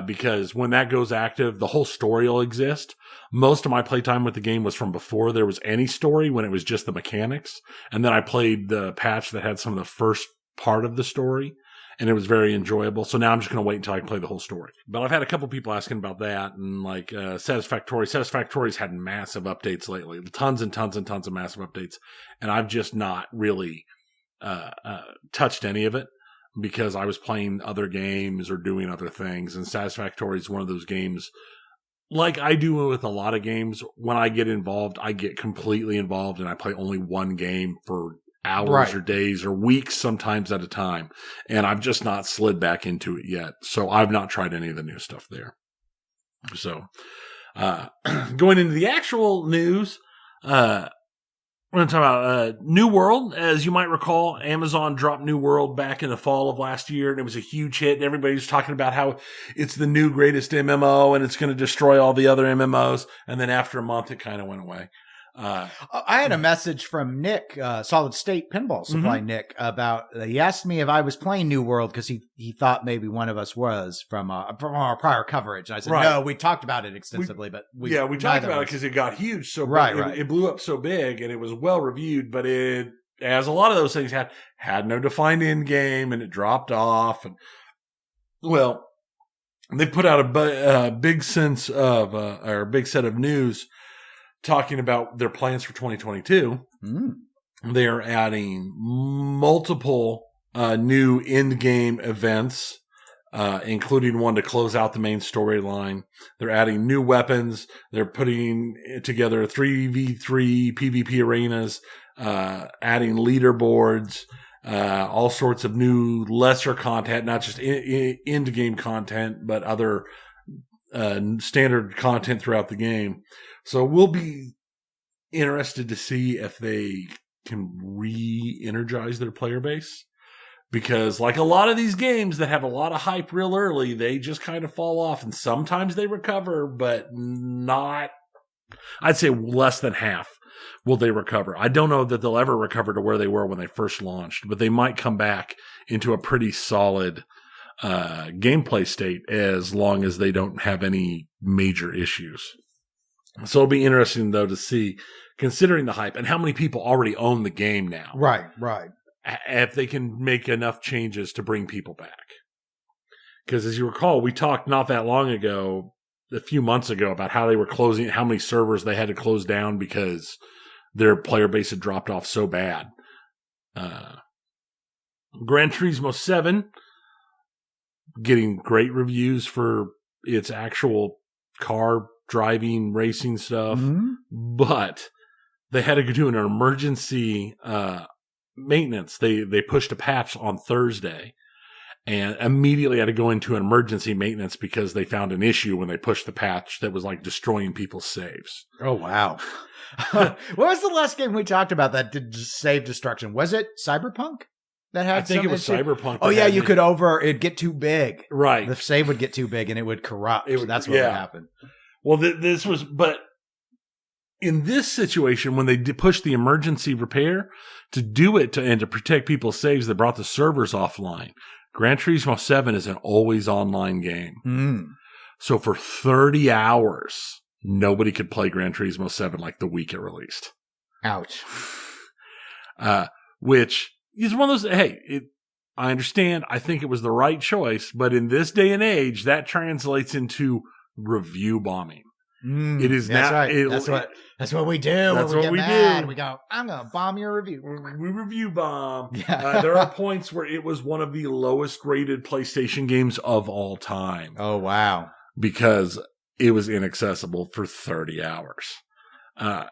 A: Because when that goes active, the whole story will exist. Most of my playtime with the game was from before there was any story, when it was just the mechanics. And then I played the patch that had some of the first part of the story, and it was very enjoyable. So now I'm just going to wait until I can play the whole story. But I've had a couple people asking about that, and like Satisfactory. Satisfactory's had massive updates lately. Tons and tons and tons of massive updates. And I've just not really touched any of it, because I was playing other games or doing other things. And Satisfactory is one of those games, like I do with a lot of games, when I get involved, I get completely involved and I play only one game for hours or days or weeks, sometimes at a time. And I've just not slid back into it yet. So I've not tried any of the new stuff there. So, going into the actual news, we're going to talk about New World. As you might recall, Amazon dropped New World back in the fall of last year, and it was a huge hit. And everybody was talking about how it's the new greatest MMO, and it's going to destroy all the other MMOs. And then after a month, it kind of went away.
B: I had a message from Nick, Solid State Pinball Supply Nick, about he asked me if I was playing New World because he thought maybe one of us was from our prior coverage. And I said, no, we talked about it extensively, but we
A: talked about it because it got huge so big. It blew up so big, and it was well reviewed, but it, as a lot of those things had no defined end game, and it dropped off. And well, they put out a big set of news talking about their plans for 2022. They are adding multiple new end game events including one to close out the main storyline. They're adding new weapons. They're putting together 3v3 PvP arenas, adding leaderboards, all sorts of new lesser content, not just end-game content, but other standard content throughout the game. So we'll be interested to see if they can re-energize their player base. Because like a lot of these games that have a lot of hype real early, they just kind of fall off, and sometimes they recover, but not, I'd say less than half will they recover. I don't know that they'll ever recover to where they were when they first launched, but they might come back into a pretty solid gameplay state as long as they don't have any major issues. So it'll be interesting, though, to see, considering the hype and how many people already own the game now.
B: Right.
A: If they can make enough changes to bring people back. Because as you recall, we talked not that long ago, a few months ago, about how they were closing, how many servers they had to close down because their player base had dropped off so bad. Gran Turismo 7, getting great reviews for its actual car driving racing stuff, but they had to do an emergency maintenance. They pushed a patch on Thursday and immediately had to go into an emergency maintenance because they found an issue when they pushed the patch that was like destroying people's saves.
B: Oh, wow. What was the last game we talked about that did save destruction? Was it Cyberpunk? That had
A: I think it was
B: issue?
A: Cyberpunk.
B: Oh, yeah, it'd get too big.
A: Right.
B: The save would get too big and it would corrupt. That's what would happen.
A: Well, but in this situation, when they pushed the emergency repair to do it and to protect people's saves, they brought the servers offline. Gran Turismo 7 is an always online game. So for 30 hours, nobody could play Gran Turismo 7 like the week it released.
B: Ouch.
A: Which is one of those, I understand. I think it was the right choice, but in this day and age, that translates into review bombing. It is
B: that's
A: not.
B: Right. That's what we do.
A: That's
B: when
A: what we
B: mad.
A: do.
B: We go, I'm going to bomb your review.
A: We review bomb.
B: Yeah.
A: There are points where it was one of the lowest rated PlayStation games of all time.
B: Oh, wow.
A: Because it was inaccessible for 30 hours. And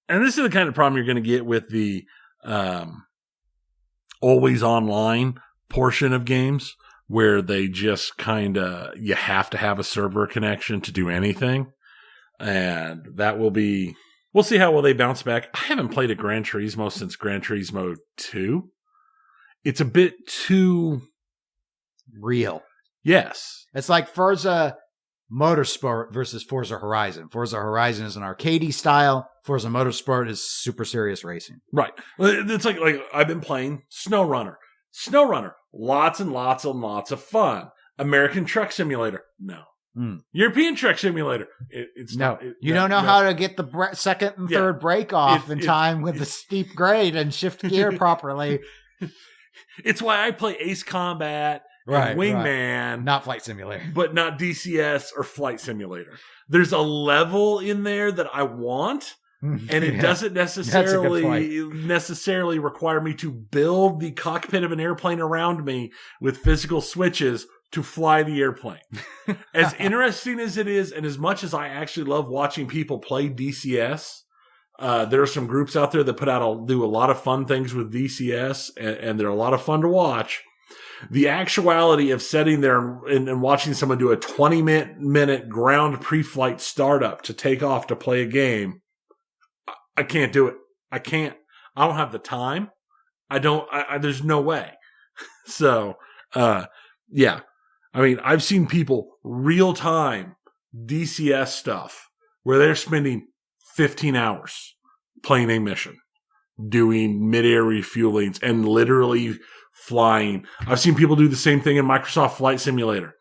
A: this is the kind of problem you're going to get with the always online portion of games, where they just you have to have a server connection to do anything. And that will be, we'll see how well they bounce back. I haven't played a Gran Turismo since Gran Turismo 2. It's a bit too
B: real.
A: Yes.
B: It's like Forza Motorsport versus Forza Horizon. Forza Horizon is an arcadey style. Forza Motorsport is super serious racing.
A: Right. It's like I've been playing SnowRunner. SnowRunner, lots and lots and lots of fun. American Truck Simulator, no. European Truck Simulator, it's
B: no.
A: Not,
B: you don't know how to get the second and third brake off in time with the steep grade and shift gear properly.
A: It's why I play Ace Combat and Wingman.
B: Not Flight Simulator.
A: But not DCS or Flight Simulator. There's a level in there that I want, and it doesn't necessarily require me to build the cockpit of an airplane around me with physical switches to fly the airplane. As interesting as it is, and as much as I actually love watching people play DCS, there are some groups out there that do a lot of fun things with DCS, and they're a lot of fun to watch. The actuality of sitting there and watching someone do a 20-minute ground pre-flight startup to take off to play a game, I can't do it. I can't. I don't have the time. There's no way. So, yeah. I mean, I've seen people real-time DCS stuff where they're spending 15 hours playing a mission, doing mid-air refuelings, and literally flying. I've seen people do the same thing in Microsoft Flight Simulator,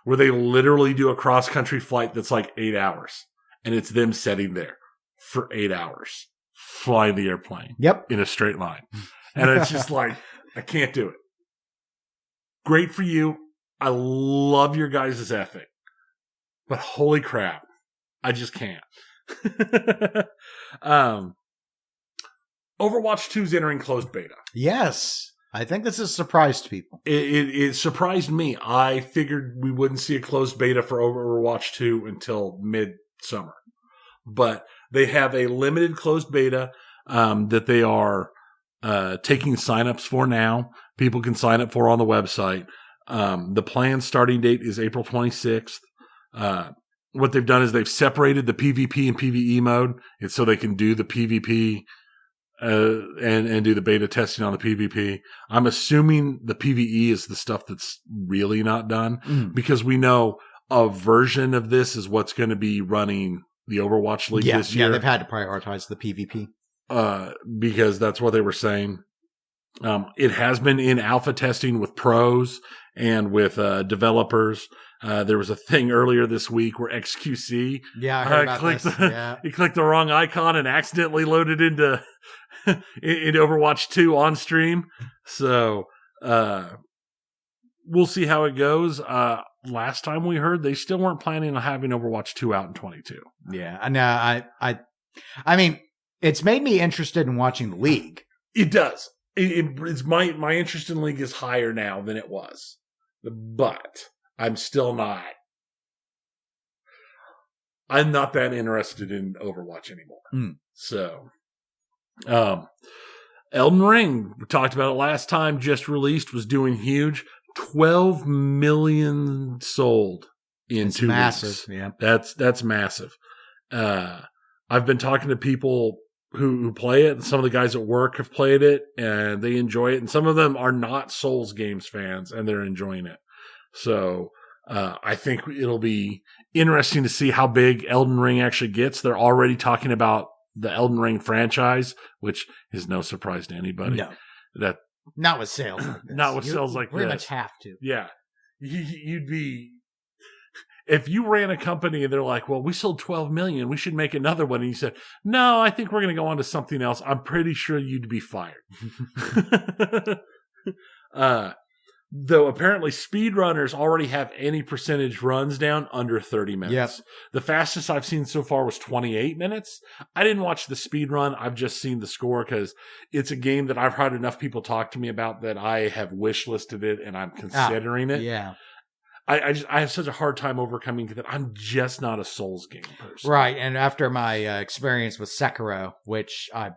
A: where they literally do a cross-country flight that's like 8 hours, and it's them sitting there for 8 hours, flying the airplane in a straight line. And it's just like, I can't do it. Great for you. I love your guys' ethic, but holy crap, I just can't. Overwatch 2 is entering closed beta.
B: Yes. I think this has surprised people.
A: It surprised me. I figured we wouldn't see a closed beta for Overwatch 2 until mid-summer. But they have a limited closed beta that they are taking signups for now. People can sign up for on the website. The planned starting date is April 26th. What they've done is they've separated the PvP and PvE mode, and so they can do the PvP and do the beta testing on the PvP. I'm assuming the PvE is the stuff that's really not done because we know a version of this is what's going to be running the Overwatch League this year.
B: Yeah, they've had to prioritize the PvP.
A: Because that's what they were saying. It has been in alpha testing with pros and with developers. There was a thing earlier this week where XQC
B: I heard about this.
A: He clicked the wrong icon and accidentally loaded into into Overwatch 2 on stream. So we'll see how it goes. Last time we heard, they still weren't planning on having Overwatch 2 out in 22.
B: Yeah, and I mean, it's made me interested in watching the league.
A: It does. It's my interest in League is higher now than it was, but I'm still not. I'm not that interested in Overwatch anymore. So, Elden Ring, we talked about it last time, just released, was doing huge. 12 million sold in 2 weeks.
B: Yeah,
A: that's massive. I've been talking to people who play it. Some of the guys at work have played it and they enjoy it. And some of them are not Souls games fans and they're enjoying it. So I think it'll be interesting to see how big Elden Ring actually gets. They're already talking about the Elden Ring franchise, which is no surprise to anybody.
B: No. Not with sales like this.
A: Not with sales like
B: pretty
A: this.
B: Pretty much have to.
A: Yeah. You'd be... If you ran a company and they're like, well, we sold 12 million, we should make another one. And you said, no, I think we're going to go on to something else. I'm pretty sure you'd be fired. Though apparently speedrunners already have any percentage runs down under 30 minutes.
B: Yep.
A: The fastest I've seen so far was 28 minutes. I didn't watch the speed run. I've just seen the score because it's a game that I've heard enough people talk to me about that I have wish listed it and I'm considering it.
B: Yeah.
A: I have such a hard time overcoming that I'm just not a Souls game person.
B: Right. And after my experience with Sekiro, which I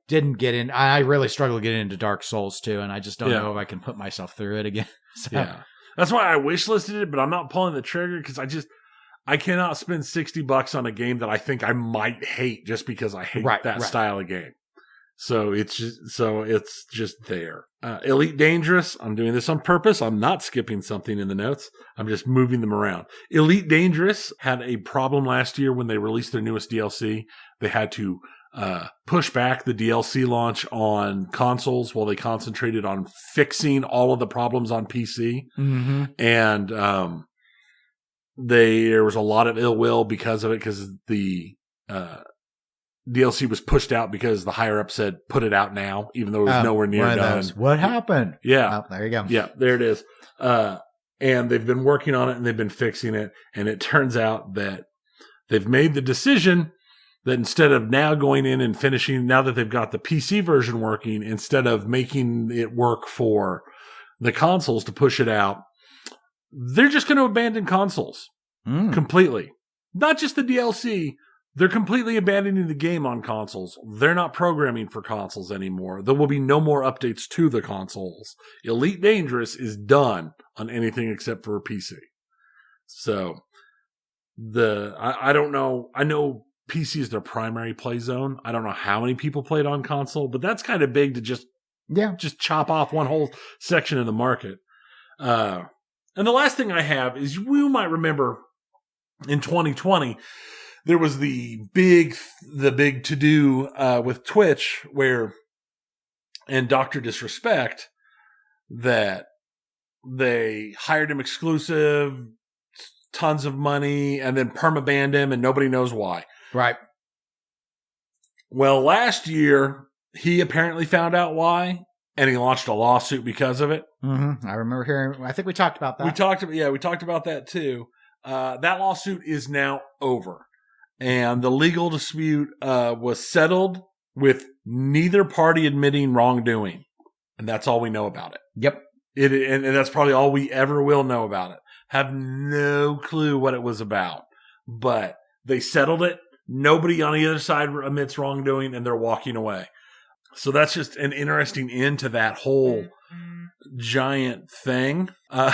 B: didn't get in, I really struggle to get into Dark Souls too. And I just don't know if I can put myself through it again. So.
A: Yeah. That's why I wish listed it, but I'm not pulling the trigger because I cannot spend $60 on a game that I think I might hate just because I hate that style of game. So it's just there. Elite Dangerous. I'm doing this on purpose. I'm not skipping something in the notes. I'm just moving them around. Elite Dangerous had a problem last year when they released their newest DLC. They had to push back the DLC launch on consoles while they concentrated on fixing all of the problems on PC.
B: Mm-hmm.
A: And there was a lot of ill will because of it, because the DLC was pushed out because the higher up said put it out now, even though it was nowhere near done.
B: What happened?
A: Yeah.
B: Oh, there you go.
A: Yeah, there it is. And they've been working on it and they've been fixing it. And it turns out that they've made the decision that instead of now going in and finishing, now that they've got the PC version working, instead of making it work for the consoles to push it out, they're just going to abandon consoles completely. Not just the DLC. They're completely abandoning the game on consoles. They're not programming for consoles anymore. There will be no more updates to the consoles. Elite Dangerous is done on anything except for a PC. So I don't know. I know PC is their primary play zone. I don't know how many people played on console, but that's kind of big to just chop off one whole section of the market. And the last thing I have is, you might remember in 2020, there was the big to-do with Twitch and Dr. Disrespect, that they hired him exclusive, tons of money, and then perma-banned him, and nobody knows why.
B: Right.
A: Well, last year, he apparently found out why, and he launched a lawsuit because of it.
B: Mm-hmm. I remember hearing, I think we talked about that.
A: We talked about that too. That lawsuit is now over. And the legal dispute was settled with neither party admitting wrongdoing. And that's all we know about it.
B: Yep.
A: And that's probably all we ever will know about it. Have no clue what it was about. But they settled it. Nobody on the other side admits wrongdoing, and they're walking away. So that's just an interesting end to that whole giant thing.
B: Sorry,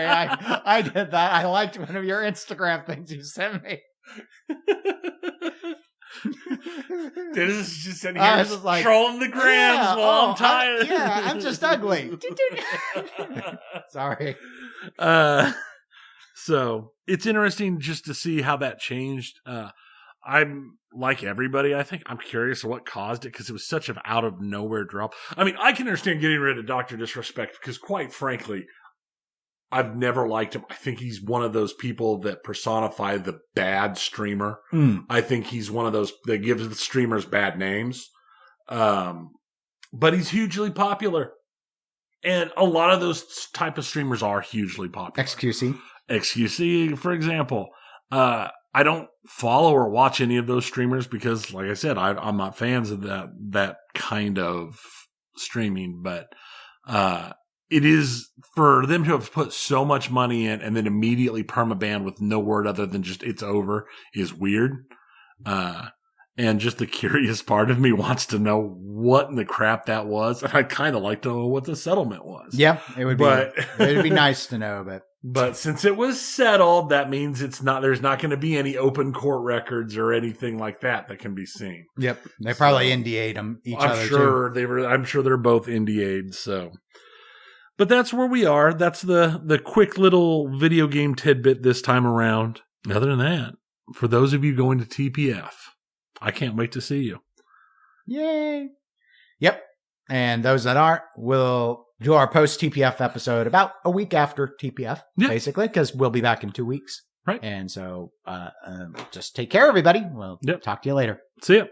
B: I did that. I liked one of your Instagram things you sent me.
A: Dennis is just sitting here just like, trolling the grams while I'm tired.
B: I'm just ugly. Sorry.
A: So it's interesting just to see how that changed. I'm like everybody. I think I'm curious of what caused it because it was such an out of nowhere drop. I mean, I can understand getting rid of Dr. Disrespect because, quite frankly, I've never liked him. I think he's one of those people that personify the bad streamer. I think he's one of those that gives the streamers bad names. But he's hugely popular. And a lot of those type of streamers are hugely popular. XQC, for example. I don't follow or watch any of those streamers because, like I said, I'm not fans of that kind of streaming. But it is for them to have put so much money in and then immediately permaban with no word other than just it's over is weird. And just the curious part of me wants to know what in the crap that was. I'd kind of like to know what the settlement was.
B: Yeah, it would be nice to know,
A: but since it was settled, that means there's not going to be any open court records or anything like that can be seen.
B: Yep. They probably NDA'd them each other.
A: I'm sure they're both NDA'd, so. But that's where we are. That's the quick little video game tidbit this time around. Other than that, for those of you going to TPF, I can't wait to see you.
B: Yay. Yep. And those that aren't, we'll do our post-TPF episode about a week after TPF, basically, because we'll be back in 2 weeks.
A: Right.
B: And so just take care, everybody. We'll talk to you later.
A: See ya.